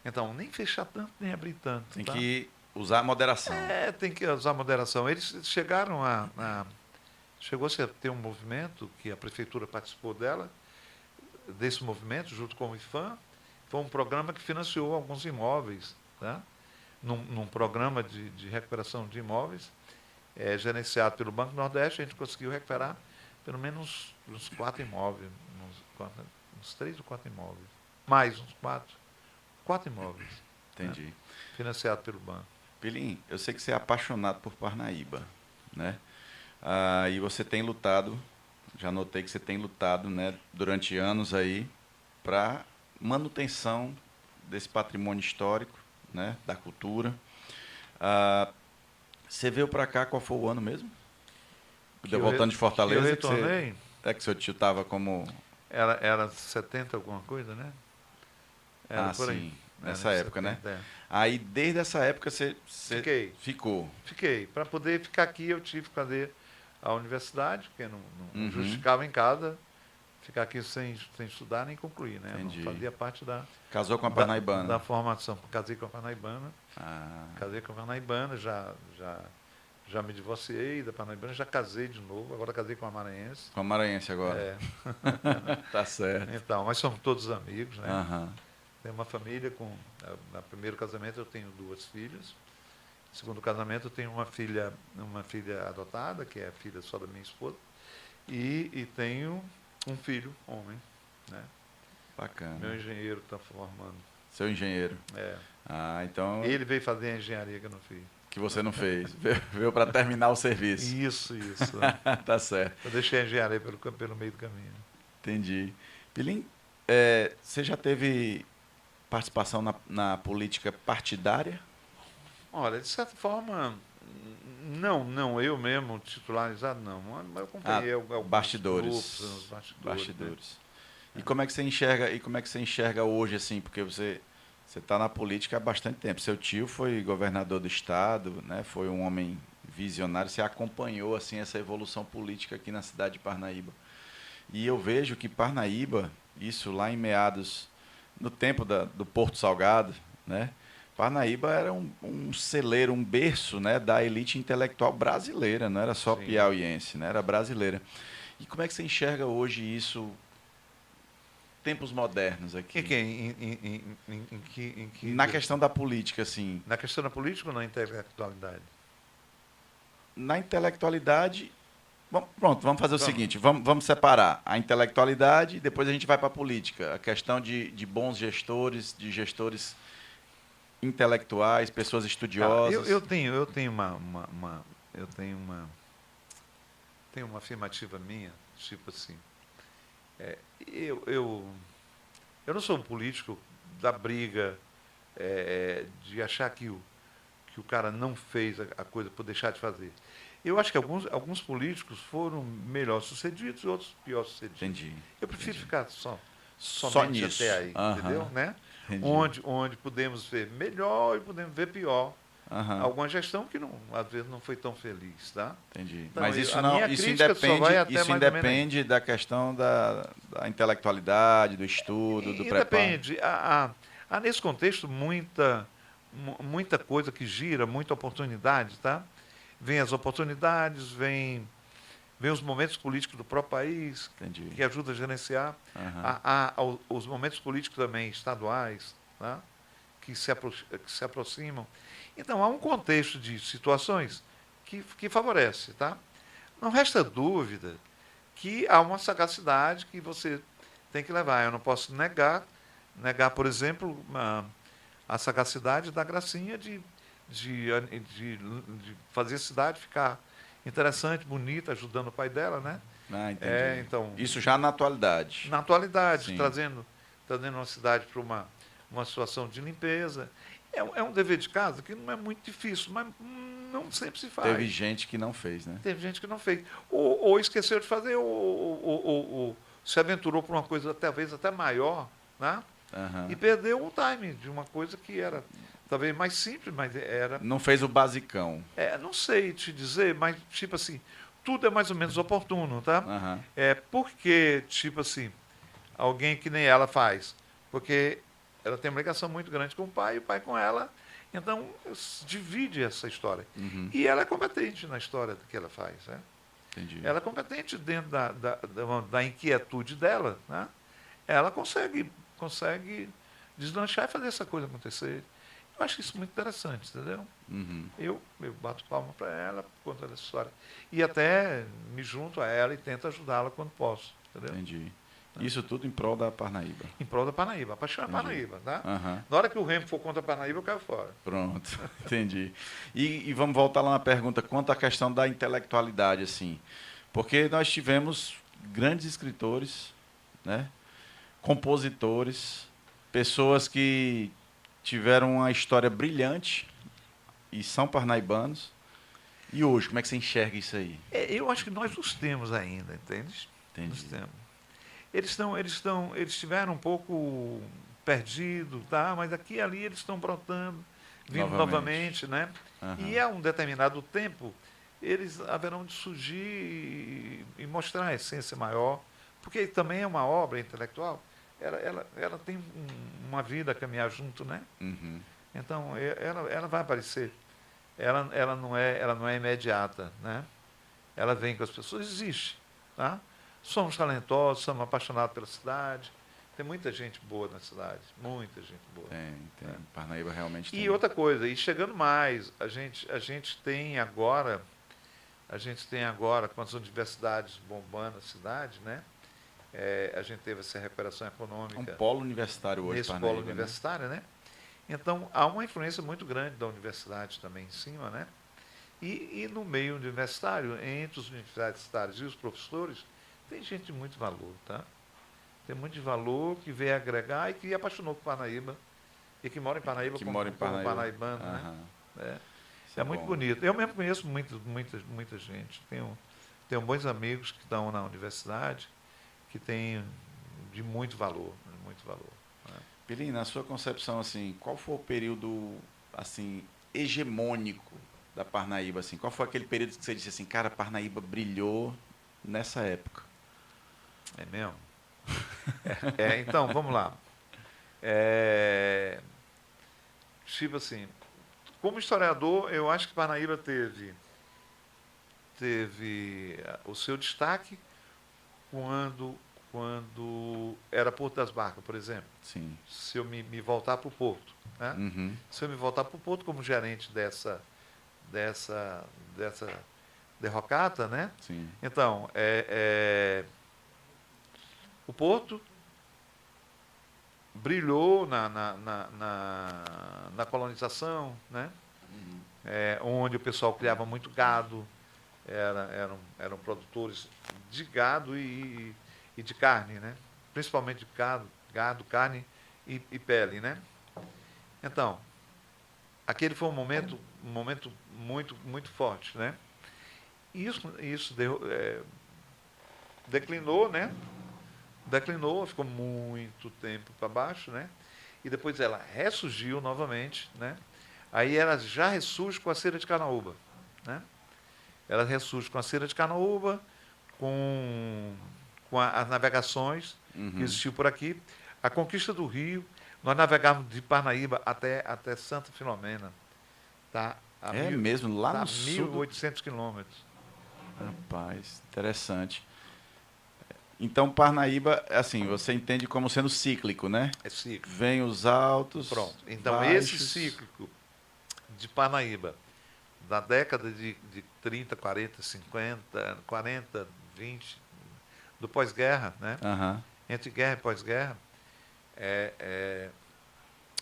Então, nem fechar tanto, nem abrir tanto. Tem que usar moderação. Tem que usar moderação. Eles chegaram chegou-se a ter um movimento, que a prefeitura participou desse movimento, junto com o IFAM. Foi um programa que financiou alguns imóveis, tá? Num programa de recuperação de imóveis, gerenciado pelo Banco Nordeste, a gente conseguiu recuperar pelo menos uns 4 imóveis, uns 3 ou 4 imóveis, mais uns 4 imóveis. Entendi. Né? Financiado pelo banco. Pilim, eu sei que você é apaixonado por Parnaíba, né? E você tem lutado, já notei que você tem lutado, né, durante anos aí, para manutenção desse patrimônio histórico, né, da cultura. Você veio para cá, qual foi o ano mesmo? Voltando de Fortaleza. Eu retornei. Que seu tio estava como... Era 70 alguma coisa, né? Era por aí. Sim. Nessa época, 70, né? Aí, desde essa época, você ficou? Fiquei. Para poder ficar aqui, eu tive que fazer a universidade, porque não justificava em casa ficar aqui sem estudar nem concluir, né? Entendi. Não fazia parte Casou com a Parnaibana? Da formação. Casei com a Parnaibana. Casei com a Parnaibana, já me divorciei da Parnaibana, já casei de novo, agora casei com a maranhense. Com a maranhense agora? Tá certo. Então, mas somos todos amigos, né? Uhum. Tenho uma família no primeiro casamento eu tenho 2 filhas. No segundo casamento eu tenho uma filha adotada, que é a filha só da minha esposa. E tenho um filho, homem, né? Bacana. Meu engenheiro está formando. Seu engenheiro? Então... Ele veio fazer a engenharia que eu não fiz. Que você não fez. Veio para terminar o serviço. Isso. Tá certo. Eu deixei a engenharia pelo meio do caminho. Entendi. Pilim, você já teve participação na política partidária? Olha, de certa forma, não, eu mesmo, titularizado, não. Mas eu acompanhei bastidores. Grupos, bastidores. Né? E como é que você enxerga hoje, assim, porque você está na política há bastante tempo. Seu tio foi governador do estado, né? Foi um homem visionário. Você acompanhou assim essa evolução política aqui na cidade de Parnaíba. E eu vejo que Parnaíba, isso lá em meados, no tempo do Porto Salgado, né? Parnaíba era um celeiro, um berço, né, da elite intelectual brasileira, não era só Sim. piauiense, né, era brasileira. E como é que você enxerga hoje isso, tempos modernos Em, aqui? que- em que Na questão da política, assim, na questão da política ou na intelectualidade? na intelectualidade. Pronto, vamos fazer o Vamos. seguinte: vamos separar a intelectualidade e depois a gente vai para a política. A questão de bons gestores, de gestores intelectuais, pessoas Tá, estudiosas. tenho uma afirmativa minha, tipo assim, é, eu, eu, eu não sou um político da briga, de achar que o cara não fez a coisa por deixar de fazer. Eu acho que alguns políticos foram melhor sucedidos e outros pior sucedidos. Entendi. Eu prefiro Entendi. ficar Só somente nisso. até aí, entendeu? Aham. Né? Entendi. Onde podemos ver melhor e podemos ver pior. Aham. Alguma gestão que não, às vezes não foi tão feliz, tá? Entendi. Então, Mas isso a não, minha crítica só vai até isso mais ou menos aí. independe da questão da intelectualidade, do estudo, do E preparo. depende. Há nesse contexto muita coisa que gira, muita oportunidade, tá? Vem as oportunidades, vem os momentos políticos do próprio país, Entendi. que ajuda a gerenciar. Aham. Há os momentos políticos também estaduais, tá? Que se aproximam. Então, há um contexto de situações que favorece, tá? Não resta dúvida que há uma sagacidade que você tem que levar. Eu não posso negar, por exemplo, a sagacidade da Gracinha de fazer a cidade ficar interessante, bonita, ajudando o pai dela, né? Ah, entendi. Então, Isso já na atualidade. na atualidade, Sim. trazendo uma cidade para uma situação de limpeza. É um dever de casa que não é muito difícil, mas não sempre se faz. Teve gente que não fez, né? Teve gente que não fez. Ou esqueceu de fazer, ou se aventurou por uma coisa talvez até maior, né? Aham. E perdeu o time de uma coisa que era talvez mais simples, mas era. Não fez o basicão. Não sei te dizer, mas tipo assim, tudo é mais ou menos oportuno, tá? Aham. Porque, tipo assim, alguém que nem ela faz. Porque ela tem uma ligação muito grande com o pai com ela. Então, divide essa história. Uhum. E ela é competente na história que ela faz. Né? Entendi. Ela é competente dentro da inquietude dela. Né? Ela consegue deslanchar e fazer essa coisa acontecer. Eu acho isso muito interessante, entendeu? Uhum. Eu bato palma para ela por conta dessa história. E até me junto a ela e tento ajudá-la quando posso, entendeu? Entendi. Isso tudo em prol da Parnaíba. Em prol da Parnaíba. A paixão é Entendi. Parnaíba, tá? Aham. Na hora que o Remo for contra a Parnaíba, eu caio fora. Pronto, entendi. E vamos voltar lá na pergunta quanto à questão da intelectualidade, assim. Porque nós tivemos grandes escritores, né? Compositores, pessoas que tiveram uma história brilhante e são parnaibanos. E hoje, como é que você enxerga isso aí? Eu acho que nós os temos ainda, entende? Entendi. Nós temos. Eles estiveram um pouco perdidos, tá? Mas aqui e ali eles estão brotando, vindo novamente, né? Aham. E a um determinado tempo, eles haverão de surgir e mostrar a essência maior, porque também é uma obra intelectual, ela tem uma vida a caminhar junto, né? Uhum. Então, ela vai aparecer. Ela não é imediata, né? Ela vem com as pessoas, existe, tá? Somos talentosos, somos apaixonados pela cidade. Tem muita gente boa na cidade, muita gente boa. Tem. Parnaíba realmente tem. E outra coisa, e chegando mais, a gente tem agora, com as universidades bombando a cidade, né? A gente teve essa recuperação econômica. Um polo universitário hoje, nesse Parnaíba, polo universitário, né? Então, há uma influência muito grande da universidade também em cima, né? E no meio universitário, entre os universitários e os professores, tem gente de muito valor, tá? Tem muito de valor que veio agregar e que apaixonou por Parnaíba e que mora em Parnaíba como parnaibano, né? É muito bom. bonito. Eu mesmo conheço muita gente. Tenho bons amigos que estão na universidade que têm de muito valor, né? Pilim, na sua concepção, assim, qual foi o período, assim, hegemônico da Parnaíba, assim? Qual foi aquele período que você disse assim, cara, Parnaíba brilhou nessa época? É mesmo? Então, vamos lá. tipo assim, como historiador, eu acho que Parnaíba teve o seu destaque quando era Porto das Barcas, por exemplo. Sim. Se eu me voltar para o Porto, né? Uhum. Se eu me voltar para o Porto como gerente dessa derrocata, né? Sim. Então, o Porto brilhou na colonização, né? Uhum. Onde o pessoal criava muito gado, eram produtores de gado e de carne, né? Principalmente de gado, carne e pele, né? Então, aquele foi um momento muito, muito forte, né? Isso declinou, né? Declinou, ficou muito tempo para baixo, né? E depois ela ressurgiu novamente, né? Aí ela já ressurge com a cera de Carnaúba, né? Ela ressurge com a cera de Carnaúba, com as navegações que existiu por aqui. A conquista do Rio, nós navegávamos de Parnaíba até Santa Filomena, tá? É mesmo, lá tá no sul. 1.800 quilômetros. Rapaz, interessante. Então, Parnaíba, assim, você entende como sendo cíclico, né? É cíclico. Vem os altos. Pronto. Então, baixos. esse cíclico de Parnaíba, da década de 30, 40, 50, 40, 20, do pós-guerra, né? Uhum. Entre guerra e pós-guerra,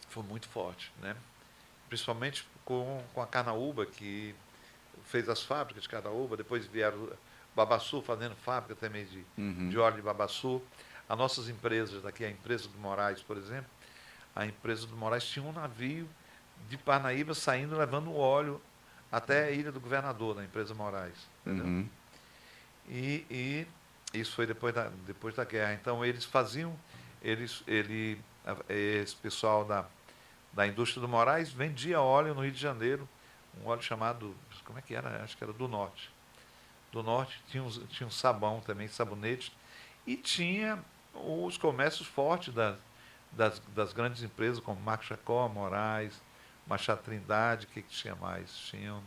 foi muito forte, né? Principalmente com a Carnaúba, que fez as fábricas de Carnaúba, depois vieram Babaçu fazendo fábrica também de óleo de Babaçu. As nossas empresas daqui, a empresa do Moraes, por exemplo, a empresa do Moraes tinha um navio de Parnaíba saindo, levando óleo até a Ilha do Governador, da empresa Moraes. Entendeu? Uhum. E isso foi depois da guerra. Então, eles faziam, esse pessoal da indústria do Moraes vendia óleo no Rio de Janeiro, um óleo chamado, como é que era? Acho que era do Norte. Do Norte tinha um sabão também, sabonete, e tinha os comércios fortes das grandes empresas, como Marco Chacó, Moraes, Machado Trindade, o que tinha mais? Tinham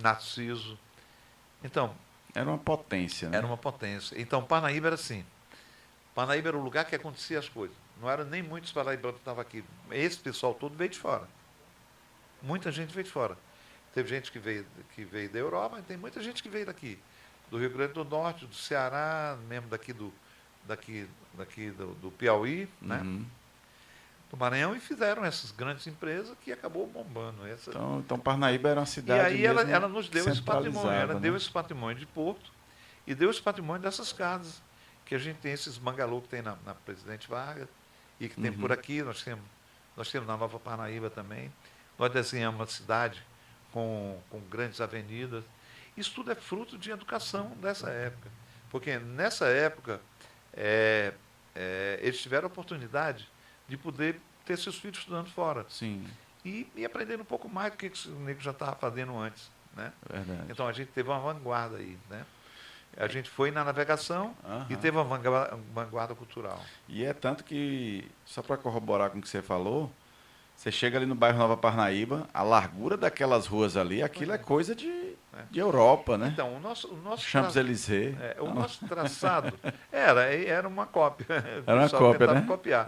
Narciso. Então, era uma potência, né? Era uma potência. Então, Parnaíba era assim. Parnaíba era o lugar que acontecia as coisas. Não eram nem muitos paraibanos que estavam aqui. Esse pessoal todo veio de fora. Muita gente veio de fora. Teve gente que veio da Europa, mas tem muita gente que veio daqui. Do Rio Grande do Norte, do Ceará, mesmo daqui do Piauí, né? Do Maranhão, e fizeram essas grandes empresas que acabou bombando. Então Parnaíba era uma cidade. E aí ela nos deu esse patrimônio. Ela deu né? esse patrimônio de porto e deu esse patrimônio dessas casas. Que a gente tem esses bangalô que tem na Presidente Vargas e que tem por aqui. Nós temos na Nova Parnaíba também. Nós desenhamos uma cidade com grandes avenidas. Isso tudo é fruto de educação dessa época. Porque nessa época, eles tiveram a oportunidade de poder ter seus filhos estudando fora. Sim. E aprendendo um pouco mais do que o nego já estava fazendo antes. Né? Verdade. Então, a gente teve uma vanguarda aí. Né? A gente foi na navegação e teve uma vanguarda cultural. E é tanto que, só para corroborar com o que você falou, você chega ali no bairro Nova Parnaíba, a largura daquelas ruas ali, aquilo é coisa de Europa, né? Então, o nosso Champs-Élysées. O nosso traçado era uma cópia. Era uma cópia, né? Copiar.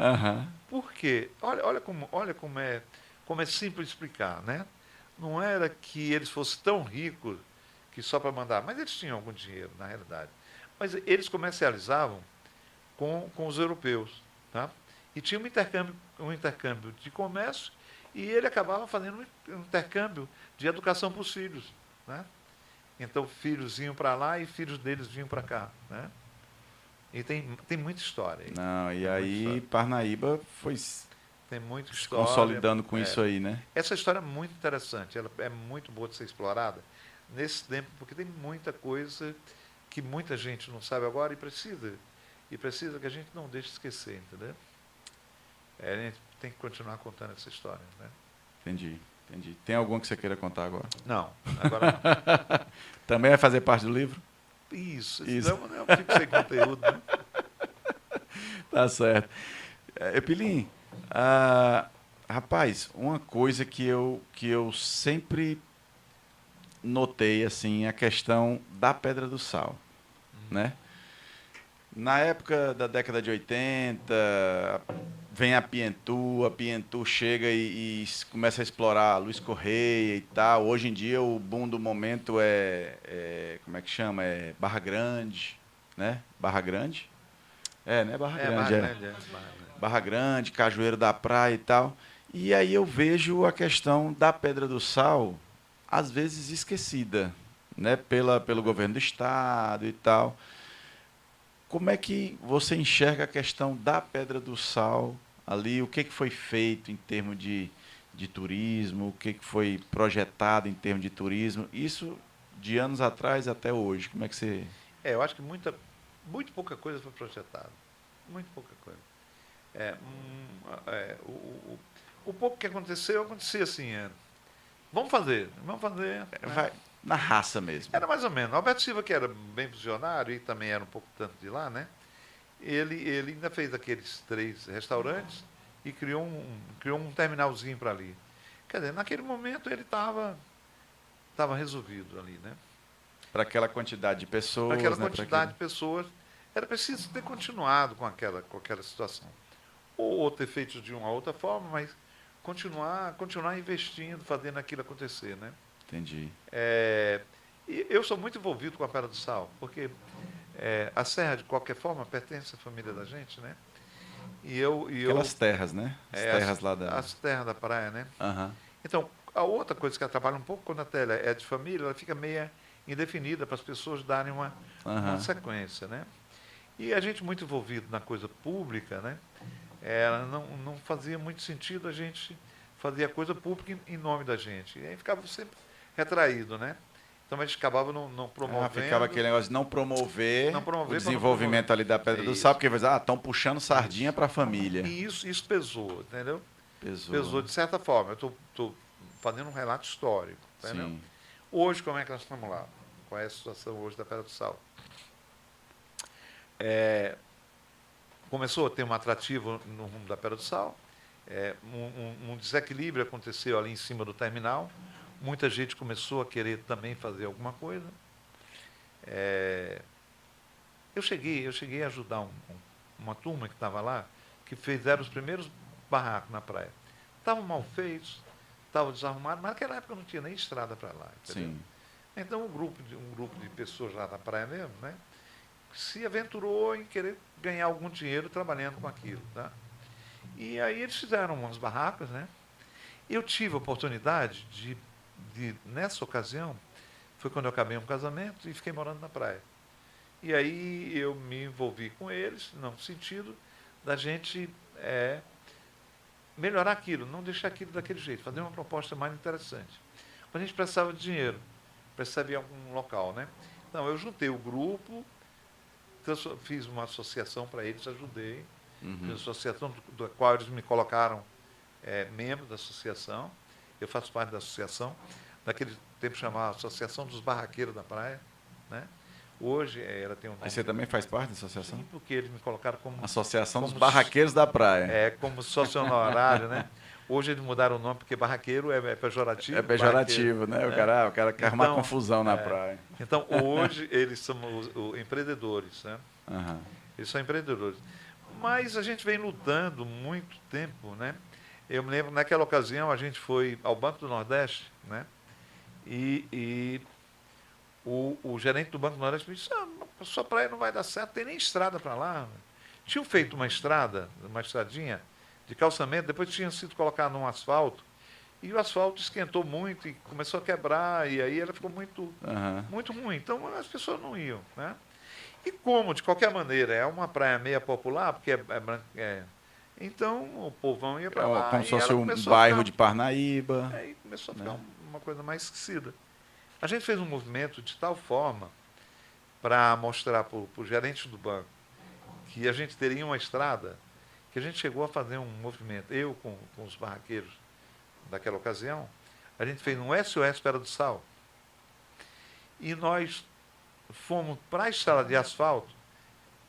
Por quê? Olha como é simples explicar, né? Não era que eles fossem tão ricos que só para mandar, mas eles tinham algum dinheiro, na realidade. Mas eles comercializavam com os europeus, tá? E tinha um intercâmbio de comércio e ele acabava fazendo um intercâmbio de educação para os filhos, né? Então, filhos iam para lá e filhos deles vinham para cá, né? E tem muita história aí. Não, e aí Parnaíba foi tem muita se história, consolidando com isso aí, né? Essa história é muito interessante, ela é muito boa de ser explorada nesse tempo, porque tem muita coisa que muita gente não sabe agora e precisa que a gente não deixe esquecer, entendeu? A gente tem que continuar contando essa história, né? Entendi. Tem algum que você queira contar agora? Não, agora não. Também vai fazer parte do livro? Isso. Não, eu fico sem conteúdo, né? Tá certo. Epilim, rapaz, uma coisa que eu sempre notei, assim, é a questão da Pedra do Sal, né? Na época da década de 80, vem a Pientu chega e começa a explorar Luiz Correia e tal. Hoje em dia o boom do momento como é que chama? É Barra Grande, né? Barra Grande? É, né? Barra Barra Grande, é. Grande, Barra Grande. Barra Grande, Cajueiro da Praia e tal. E aí eu vejo a questão da Pedra do Sal, às vezes esquecida, né? Pelo governo do estado e tal. Como é que você enxerga a questão da Pedra do Sal ali? O que foi feito em termos de turismo? O que foi projetado em termos de turismo? Isso de anos atrás até hoje. Como é que você... Eu acho que muito pouca coisa foi projetada. Muito pouca coisa. O pouco que aconteceu, acontecia assim. Vamos fazer. Né? Vai na raça mesmo. Era mais ou menos. Alberto Silva, que era bem visionário e também era um pouco tanto de lá, né? Ele ainda fez aqueles 3 restaurantes e criou um terminalzinho para ali. Quer dizer, naquele momento ele estava resolvido ali, né? Para aquela quantidade de pessoas, Para aquela né? quantidade de pessoas, era preciso ter continuado com aquela situação. Ou ter feito de uma outra forma, mas continuar investindo, fazendo aquilo acontecer, né? Entendi. E eu sou muito envolvido com a Pedra do Sal, porque a Serra, de qualquer forma, pertence à família da gente, né? Aquelas terras, né? As terras lá da... As terras da praia, né? Uhum. Então, a outra coisa que atrapalha um pouco quando a tela é de família, ela fica meia indefinida para as pessoas darem uma sequência, né? E a gente muito envolvido na coisa pública, né? Não fazia muito sentido a gente fazer a coisa pública em nome da gente. E aí ficava sempre retraído, né? Então a gente acabava não promovendo. Ficava aquele negócio de não promover o desenvolvimento ali da Pedra do Sal, porque estão puxando sardinha para a família. E isso pesou, entendeu? Pesou de certa forma. Eu estou fazendo um relato histórico, entendeu? Sim. Hoje, como é que nós estamos lá? Qual é a situação hoje da Pedra do Sal? Começou a ter um atrativo no rumo da Pedra do Sal. Um desequilíbrio aconteceu ali em cima do terminal. Muita gente começou a querer também fazer alguma coisa. Eu cheguei a ajudar uma turma que estava lá, que fizeram os primeiros barracos na praia. Estavam mal feitos, estavam desarrumados, mas naquela época não tinha nem estrada para lá. Entendeu? Sim. Então um grupo de pessoas lá na praia mesmo, né, se aventurou em querer ganhar algum dinheiro trabalhando com aquilo. Tá? E aí eles fizeram umas barracas, né? Eu tive a oportunidade de nessa ocasião, foi quando eu acabei um casamento e fiquei morando na praia. E aí eu me envolvi com eles, no sentido da gente melhorar aquilo, não deixar aquilo daquele jeito, fazer uma proposta mais interessante. Quando a gente precisava de dinheiro, precisava ir a algum local, né? Então eu juntei o grupo, fiz uma associação para eles, ajudei, fiz uma associação da qual eles me colocaram membro da associação. Eu faço parte da associação, naquele tempo chamava Associação dos Barraqueiros da Praia, né? Hoje ela tem um nome. Você também faz parte da associação? Sim, porque eles me colocaram como... Associação dos Barraqueiros da Praia. Como sócio honorário, né? Hoje eles mudaram o nome, porque barraqueiro é pejorativo. É pejorativo, né? O cara quer arrumar confusão na praia. Então, hoje, eles são os empreendedores, né? Uhum. Eles são empreendedores. Mas a gente vem lutando muito tempo, né? Eu me lembro, naquela ocasião, a gente foi ao Banco do Nordeste, né? E o gerente do Banco do Nordeste me disse, a sua praia não vai dar certo, tem nem estrada para lá. Tinham feito uma estradinha de calçamento, depois tinha sido colocado num asfalto, e o asfalto esquentou muito e começou a quebrar, e aí ela ficou muito ruim. Então as pessoas não iam, né? E como, de qualquer maneira, é uma praia meia popular, porque então o povão ia para lá. Como se fosse um bairro de Parnaíba. Aí começou a ficar uma coisa mais esquecida. A gente fez um movimento de tal forma para mostrar para o gerente do banco que a gente teria uma estrada, que a gente chegou a fazer um movimento, eu com os barraqueiros daquela ocasião, a gente fez um SOS Pedra do Sal. E nós fomos para a estrada de asfalto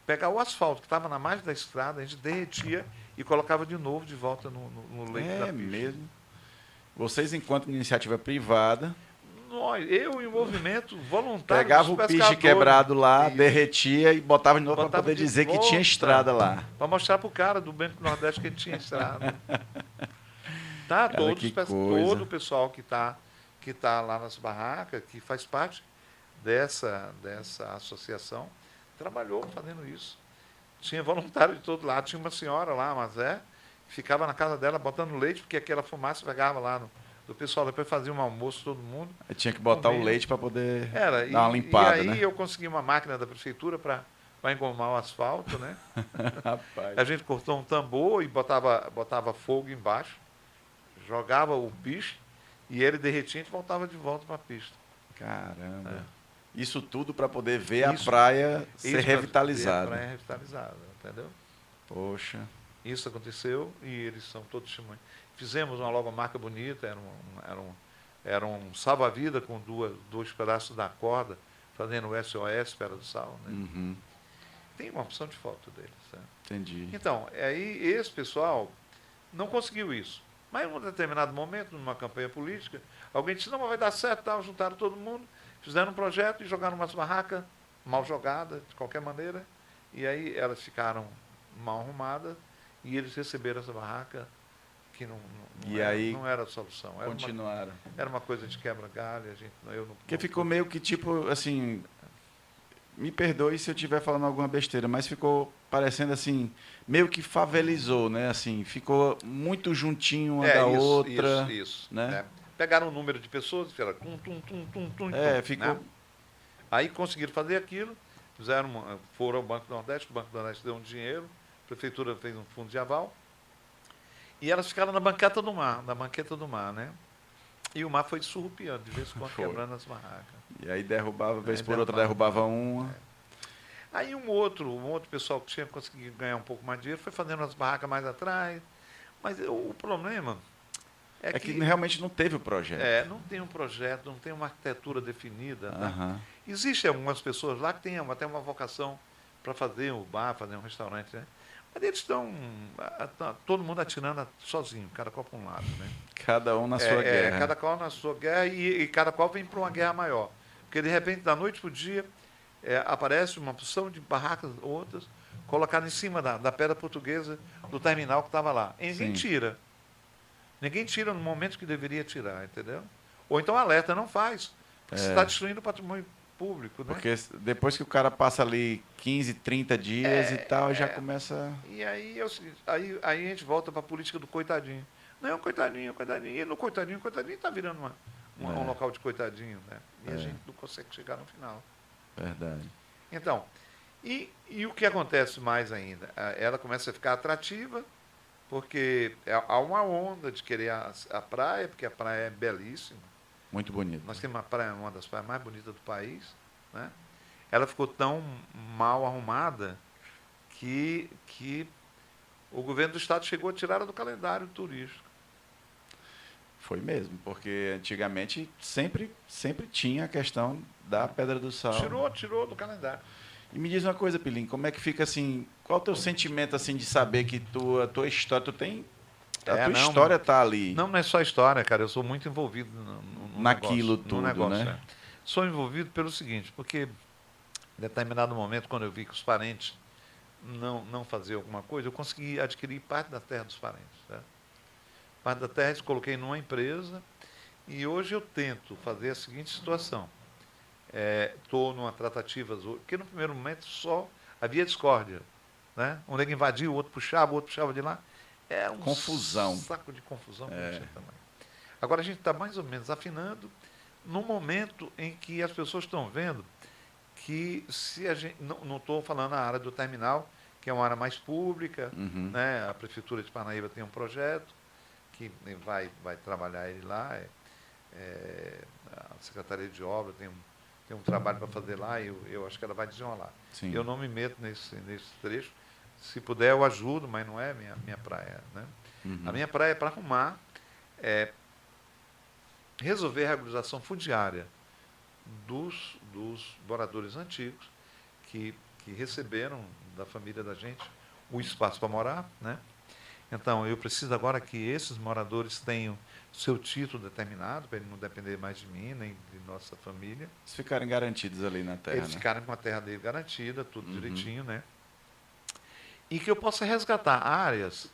pegar o asfalto que estava na margem da estrada, a gente derretia e colocava de novo de volta no leito da É pista. mesmo. Vocês, enquanto iniciativa privada, Eu, em movimento voluntário pegava dos o piche pescadores. quebrado lá, Isso. derretia e botava de novo para Botava poder de dizer que tinha volta. estrada lá. Para mostrar para o cara do Banco do Nordeste que ele tinha estrada. Tá, Cara, que coisa. todo o pessoal que tá lá nas barracas, que faz parte dessa associação, trabalhou fazendo isso. Tinha voluntário de todo lado. Tinha uma senhora lá, mas que ficava na casa dela botando leite, porque aquela fumaça pegava lá do pessoal. Depois fazia um almoço, todo mundo. Aí tinha que botar comia. o leite para poder Era, dar uma limpada, e aí né? eu consegui uma máquina da prefeitura para engomar o asfalto, né? Rapaz. A gente cortou um tambor e botava fogo embaixo, jogava o piche e ele derretia e a gente voltava de volta para a pista. Caramba. Isso tudo para poder ver a Isso- praia Isso ser pra revitalizada. ver a praia revitalizada, entendeu? Poxa. Isso aconteceu e eles são todos testemunhas. Fizemos uma logomarca bonita, era um salva-vida com dois pedaços da corda, fazendo o SOS, Pedra do Sal. Né? Uhum. Tem uma opção de foto deles. Né? Entendi. Então, aí esse pessoal não conseguiu isso. Mas em um determinado momento, numa campanha política, alguém disse, não, mas vai dar certo, tal, juntaram todo mundo, fizeram um projeto e jogaram umas barracas mal jogadas, de qualquer maneira, e aí elas ficaram mal arrumadas, e eles receberam essa barraca que E aí, não era a solução. continuaram. Era uma coisa de quebra-galho, eu não... Porque ficou meio que tipo, assim, me perdoe se eu estiver falando alguma besteira, mas ficou parecendo assim, meio que favelizou, né? Assim, ficou muito juntinho uma da outra. Isso. né? Pegaram o número de pessoas, fizeram tum. Ficou. Né? Aí conseguiram fazer aquilo, foram ao Banco do Nordeste, o Banco do Nordeste deu um dinheiro, a prefeitura fez um fundo de aval, e elas ficaram na banqueta do mar, né? E o mar foi surrupiando, de vez em quando quebrando as barracas. E aí derrubava, vez Aí por outra derrubava uma. Aí um outro pessoal que tinha conseguido ganhar um pouco mais de dinheiro foi fazendo as barracas mais atrás. Mas o problema É que realmente não teve o projeto. não tem um projeto, não tem uma arquitetura definida. Né? Aham. Existem algumas pessoas lá que têm até uma vocação para fazer um bar, fazer um restaurante, né? Mas eles estão todo mundo atirando sozinho, cada qual para um lado. Né? Cada um na sua guerra. Cada qual na sua guerra e cada qual vem para uma guerra maior. Porque, de repente, da noite para o dia, aparece uma porção de barracas, outras, colocadas em cima da pedra portuguesa do terminal que estava lá. E ninguém tira. Ninguém tira no momento que deveria tirar, entendeu? Ou então alerta, não faz. Porque você está destruindo o patrimônio público. Né? Porque depois que o cara passa ali 15, 30 dias e tal, já começa... E aí é o seguinte, aí a gente volta para a política do coitadinho. Não, coitadinho. E no coitadinho está virando um local de coitadinho, né? E a gente não consegue chegar no final. Verdade. Então, e o que acontece mais ainda? Ela começa a ficar atrativa, porque há uma onda de querer a praia, porque a praia é belíssima. Muito bonito. Nós temos uma das praias mais bonitas do país. Né? Ela ficou tão mal arrumada que o governo do estado chegou a tirar ela do calendário turístico. Foi mesmo, porque antigamente sempre tinha a questão da Pedra do Sal. Tirou do calendário. E me diz uma coisa, Pilim, como é que fica assim, qual é o teu sentimento assim de saber que tua história, história está ali? Não é só história, cara, eu sou muito envolvido no naquilo negócio, tudo, no negócio, né? Sou envolvido pelo seguinte, porque em determinado momento, quando eu vi que os parentes não faziam alguma coisa, eu consegui adquirir parte da terra dos parentes. Certo? Parte da terra eu coloquei numa empresa e hoje eu tento fazer a seguinte situação. Estou numa tratativa, porque no primeiro momento só havia discórdia. Né? Um nego invadia, o outro puxava de lá. Era um saco de confusão que não tinha tamanho. Agora a gente está mais ou menos afinando no momento em que as pessoas estão vendo que se a gente. Não estou falando a área do terminal, que é uma área mais pública, né? A Prefeitura de Parnaíba tem um projeto que vai trabalhar ele lá. A Secretaria de Obras tem um trabalho para fazer lá e eu acho que ela vai desenrolar. Sim. Eu não me meto nesse trecho. Se puder, eu ajudo, mas não é minha praia. Né? A minha praia é para arrumar, resolver a regularização fundiária dos moradores antigos que que receberam da família da gente o espaço para morar, né? Então, eu preciso agora que esses moradores tenham seu título determinado, para ele não depender mais de mim, nem de nossa família. Eles ficarem garantidos ali na terra, Eles né? ficarem com a terra dele garantida, tudo Uhum. direitinho, né? E que eu possa resgatar áreas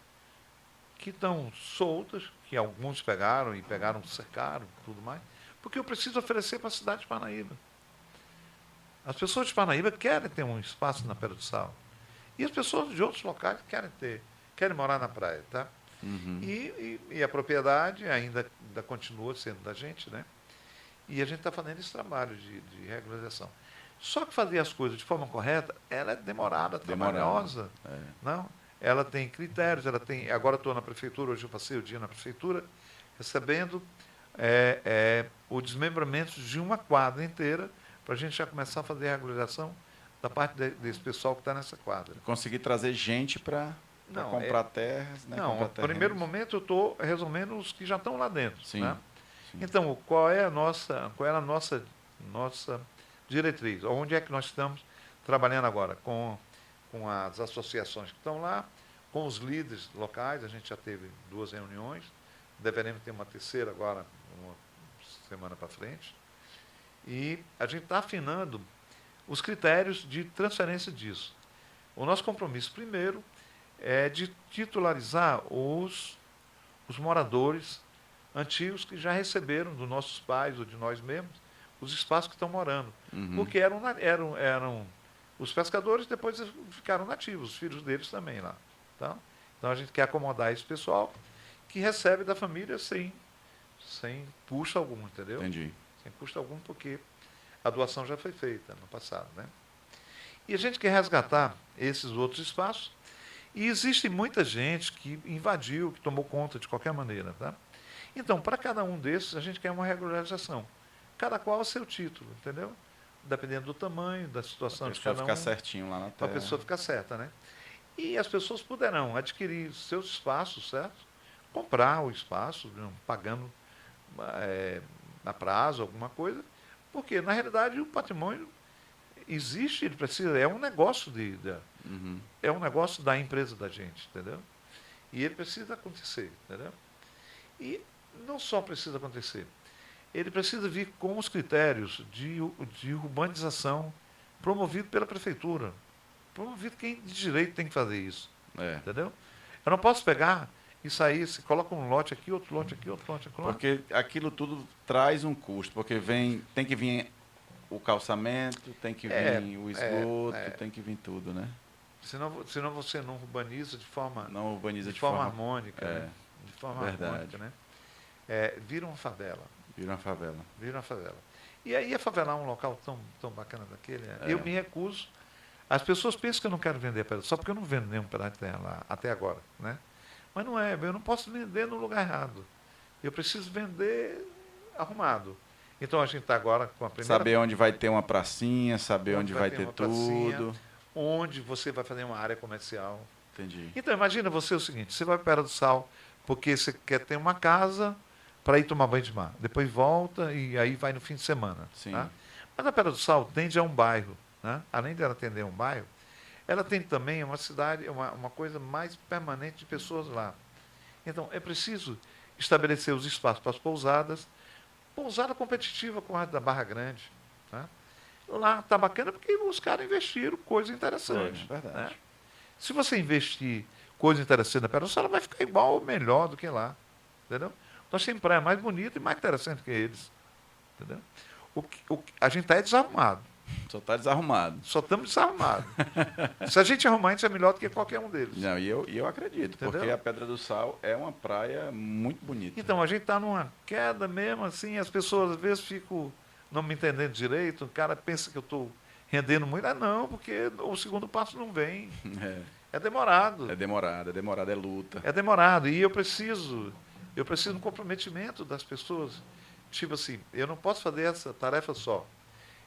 que estão soltas, que alguns pegaram e pegaram, cercaram, tudo mais, porque eu preciso oferecer para a cidade de Parnaíba. As pessoas de Parnaíba querem ter um espaço na Pedra do Sal. E as pessoas de outros locais querem morar na praia, tá? Uhum. E a propriedade ainda continua sendo da gente, né? E a gente está fazendo esse trabalho de regularização. Só que fazer as coisas de forma correta, ela é demorada, trabalhosa. É. Não? Ela tem critérios, ela tem. Agora estou na prefeitura, hoje eu passei o dia na prefeitura, recebendo o desmembramento de uma quadra inteira, para a gente já começar a fazer a regularização da parte desse pessoal que está nessa quadra. Conseguir trazer gente para comprar terras, né? Não, no primeiro momento eu estou resolvendo os que já estão lá dentro. Sim, né? sim. Então, qual é a nossa diretriz? Onde é que nós estamos trabalhando agora? Com as associações que estão lá, com os líderes locais, a gente já teve 2 reuniões, deveremos ter uma terceira agora, uma semana para frente, e a gente está afinando os critérios de transferência disso. O nosso compromisso, primeiro, é de titularizar os moradores antigos que já receberam dos nossos pais ou de nós mesmos os espaços que estão morando. Uhum. Porque eram os pescadores, depois ficaram nativos, os filhos deles também lá. Tá? Então a gente quer acomodar esse pessoal que recebe da família sem custo algum, entendeu? Entendi. Sem custo algum, porque a doação já foi feita no passado, né? E a gente quer resgatar esses outros espaços. E existe muita gente que invadiu, que tomou conta de qualquer maneira, tá? Então, para cada um desses, a gente quer uma regularização. Cada qual o seu título, entendeu? Dependendo do tamanho, da situação de cada um. Para ficar certinho lá na terra. Para a pessoa ficar certa, né? E as pessoas poderão adquirir seus espaços, certo? Comprar o espaço, pagando a prazo, alguma coisa, porque, na realidade, o patrimônio existe, ele precisa, é um negócio Uhum. é um negócio da empresa da gente, entendeu? E ele precisa acontecer, entendeu? E não só precisa acontecer, ele precisa vir com os critérios de urbanização promovido pela prefeitura. Promovido quem de direito tem que fazer isso, entendeu? Eu não posso pegar e sair, se coloca um lote aqui, outro lote aqui, outro lote aqui. Porque aquilo tudo traz um custo, porque tem que vir o calçamento, tem que vir o esgoto, tem que vir tudo, né? Senão você não urbaniza de forma, não urbaniza de forma harmônica, né? De forma verdade. harmônica, né? Vira uma favela. Vira uma favela. Vira uma favela. E aí a favela é um local tão bacana daquele. Eu me recuso. As pessoas pensam que eu não quero vender pedra, só porque eu não vendo nenhum pedaço de terra lá, até agora, né? Mas não é, eu não posso vender no lugar errado. Eu preciso vender arrumado. Então a gente está agora com a primeira... Saber onde vai ter uma pracinha, saber onde vai ter tudo. Onde você vai fazer uma área comercial. Entendi. Então imagina você o seguinte, você vai para Pedra do Sal porque você quer ter uma casa para ir tomar banho de mar. Depois volta e aí vai no fim de semana. Sim. Tá? Mas a Pedra do Sal tende a um bairro. Né? Além de ela atender um bairro, ela tem também uma cidade, uma coisa mais permanente de pessoas lá. Então, é preciso estabelecer os espaços para as pousadas, pousada competitiva com a da Barra Grande. Né? Lá está bacana porque os caras investiram coisa interessante. Verdade. Né? Se você investir coisa interessante na Pedra do Sal, ela vai ficar igual ou melhor do que lá. Entendeu? Nós temos praia mais bonita e mais interessante que eles. Entendeu? A gente está desarrumado. Só está desarrumado. Só estamos desarrumados. Se a gente arrumar, a gente é melhor do que qualquer um deles. Não, e eu acredito, entendeu? Porque a Pedra do Sal é uma praia muito bonita. Então, a gente está numa queda mesmo, assim, as pessoas às vezes ficam não me entendendo direito, o cara pensa que eu estou rendendo muito. Não, porque o segundo passo não vem. É demorado. É demorado, é luta. É demorado. E eu preciso do comprometimento das pessoas. Tipo assim, eu não posso fazer essa tarefa só.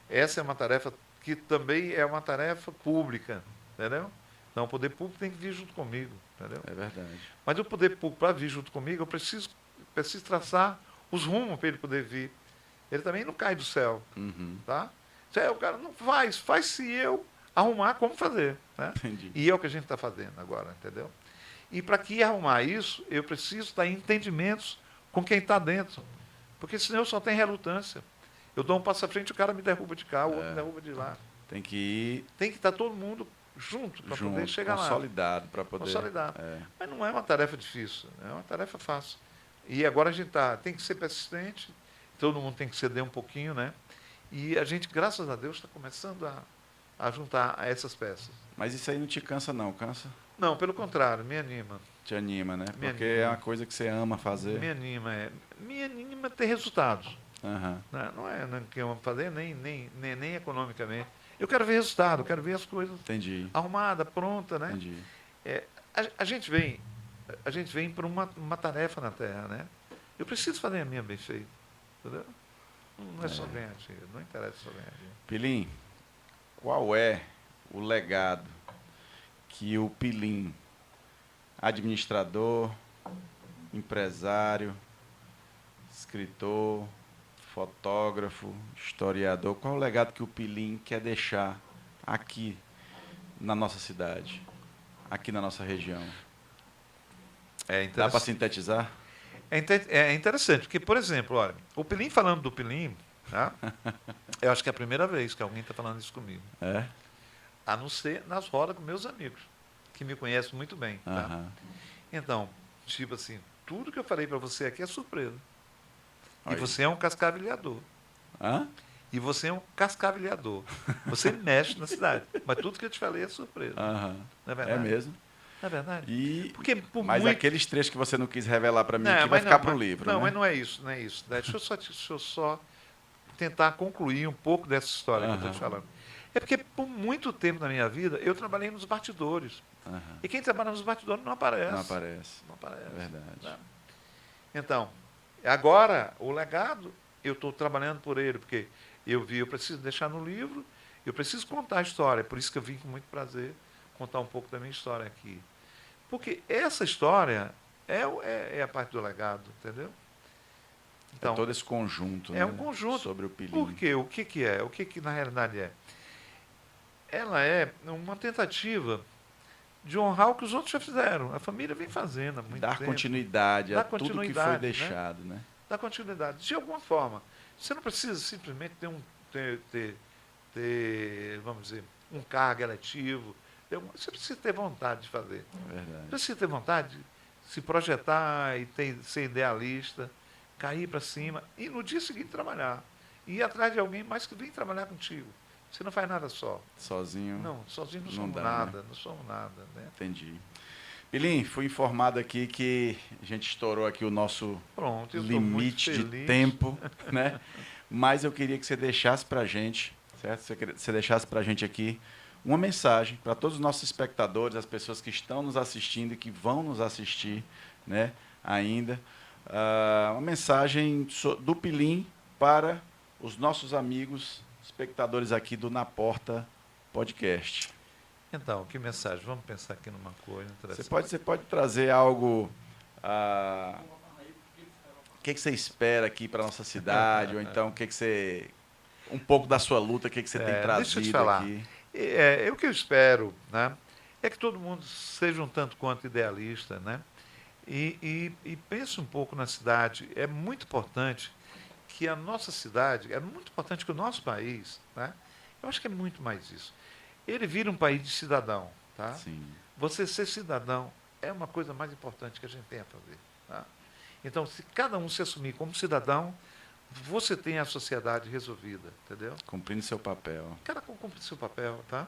Essa é uma tarefa que também é uma tarefa pública, entendeu? Então, o poder público tem que vir junto comigo, entendeu? É verdade. Mas o poder público, para vir junto comigo, eu preciso traçar os rumos para ele poder vir. Ele também não cai do céu, Uhum. tá? O cara não faz se eu arrumar como fazer. Né? Entendi. E é o que a gente está fazendo agora, entendeu? E para que arrumar isso, eu preciso estar em entendimentos com quem está dentro. Porque senão eu só tenho relutância. Eu dou um passo à frente, o cara me derruba de cá, o outro me derruba de lá. Tem que ir Tem que estar todo mundo junto para poder chegar lá. consolidado para poder. Consolidado. Mas não é uma tarefa difícil, é uma tarefa fácil. E agora a gente tem que ser persistente, todo mundo tem que ceder um pouquinho, né? E a gente, graças a Deus, está começando a juntar essas peças. Mas isso aí não te cansa, não? Cansa? Não, pelo contrário, me anima. Te anima, né? Me Porque anima. é uma coisa que você ama fazer. Me anima ter resultados. Aham. Não é que eu amo fazer, nem economicamente. Eu quero ver resultado, eu quero ver as coisas Entendi. arrumadas, prontas, né? Entendi. A gente vem para uma tarefa na Terra, né? Eu preciso fazer a minha bem feita, entendeu? Não é só ganhar dinheiro, não interessa só ganhar dinheiro. Pilim, qual é o legado que o Pilim, administrador, empresário, escritor, fotógrafo, historiador, qual é o legado que o Pilim quer deixar aqui na nossa cidade, aqui na nossa região? Dá para sintetizar? É interessante, porque, por exemplo, olha, o Pilim falando do Pilim, tá? Eu acho que é a primeira vez que alguém está falando isso comigo. É? A não ser nas rodas com meus amigos, que me conhecem muito bem. Tá? Aham. Então, tipo assim, tudo que eu falei para você aqui é surpresa. E Olha. você é um cascavilhador. Hã? E você é um cascavilhador. Você mexe na cidade. Mas tudo que eu te falei é surpresa. Aham. Não é verdade? É mesmo. Não é verdade? E... Porque por Mas muito... aqueles trechos que você não quis revelar para mim Não, aqui vai mas ficar não, para o mas- livro, Não, né? mas não é isso, não é isso. Deixa eu só tentar concluir um pouco dessa história que eu estou te falando. É porque por muito tempo na minha vida eu trabalhei nos bastidores. Aham. E quem trabalha nos bastidores não aparece. Não aparece. Não aparece. É verdade. Né? Então, agora, o legado, eu estou trabalhando por ele, porque eu preciso deixar no livro, eu preciso contar a história. Por isso que eu vim com muito prazer contar um pouco da minha história aqui. Porque essa história é a parte do legado, entendeu? Então, todo esse conjunto, é né? um conjunto. Sobre o Pilim. Por quê? O que é? O que na realidade é? Ela é uma tentativa de honrar o que os outros já fizeram. A família vem fazendo há muito Dar tempo. continuidade a Dar tudo que foi continuidade, né? deixado, né? Dar continuidade. De alguma forma. Você não precisa simplesmente ter, vamos dizer, um cargo eletivo. Você precisa ter vontade de fazer. Verdade. Precisa ter vontade de se projetar e ser idealista, cair para cima e no dia seguinte trabalhar. E ir atrás de alguém mais que vem trabalhar contigo. Você não faz nada só. Sozinho. Não, sozinho não Não somos dá, nada, né? não somos nada. Né? Entendi. Pilim, fui informado aqui que a gente estourou aqui o nosso Pronto, eu estou muito limite de feliz. tempo, né? Mas eu queria que você deixasse para a gente, certo? Você deixasse para a gente aqui uma mensagem para todos os nossos espectadores, as pessoas que estão nos assistindo e que vão nos assistir, né? Ainda. Uma mensagem do Pilim para os nossos amigos espectadores aqui do Na Porta Podcast. Então, que mensagem? Vamos pensar aqui numa coisa interessante. Você pode trazer algo... o que você espera aqui para a nossa cidade? Ou então, um pouco da sua luta, o que você tem trazido deixa eu te falar. aqui? O que eu espero, né, é que todo mundo seja um tanto quanto idealista, né? E pense um pouco na cidade. É muito importante que a nossa cidade, é muito importante que o nosso país, né? Eu acho que é muito mais isso. Ele vira um país de cidadão, tá? Sim. Você ser cidadão é uma coisa mais importante que a gente tem a fazer. Tá? Então, se cada um se assumir como cidadão, você tem a sociedade resolvida, entendeu? Cumprindo seu papel. Cada um cumpre seu papel, tá?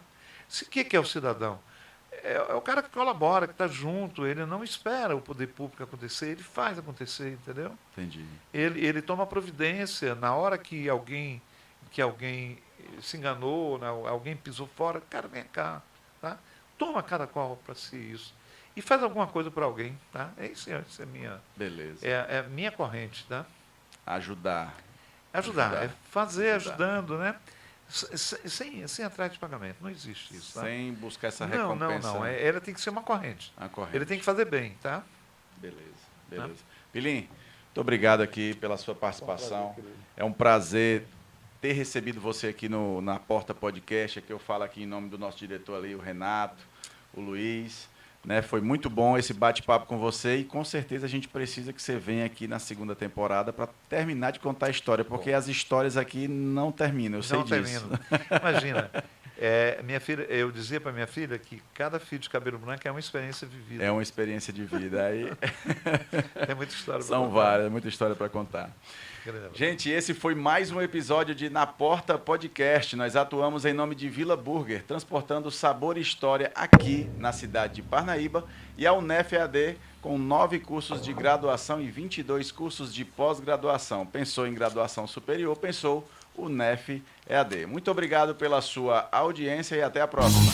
O que é o cidadão? É o cara que colabora, que está junto, ele não espera o poder público acontecer, ele faz acontecer, entendeu? Entendi. Ele toma providência na hora que alguém se enganou, né, alguém pisou fora, cara, vem cá, tá? Toma cada qual para si isso. E faz alguma coisa para alguém, tá? Isso é minha... Beleza. É minha corrente, tá? Ajudar. Ajudar. É fazer Ajudar. Ajudando, né? Sem atrás de pagamento. Não existe isso, tá? Sem buscar essa Não, recompensa. não. Ela tem que ser uma corrente. A corrente. Ele tem que fazer bem, tá? Beleza. Pilim, muito obrigado aqui pela sua participação. É um prazer ter recebido você aqui na Porta Podcast, que eu falo aqui em nome do nosso diretor ali, o Renato, o Luiz. Né? Foi muito bom esse bate-papo com você e com certeza a gente precisa que você venha aqui na segunda temporada para terminar de contar a história, porque as histórias aqui não terminam, eu sei disso. Não terminam. Imagina, minha filha, eu dizia para minha filha que cada fio de cabelo branco é uma experiência vivida. É uma experiência de vida. Aí... Tem muita história para contar. São várias, muita história para contar. Gente, esse foi mais um episódio de Na Porta Podcast. Nós atuamos em nome de Vila Burger, transportando sabor e história aqui na cidade de Parnaíba, e a UNEF EAD com 9 cursos de graduação e 22 cursos de pós-graduação. Pensou em graduação superior, pensou UNEF EAD. Muito obrigado pela sua audiência e até a próxima.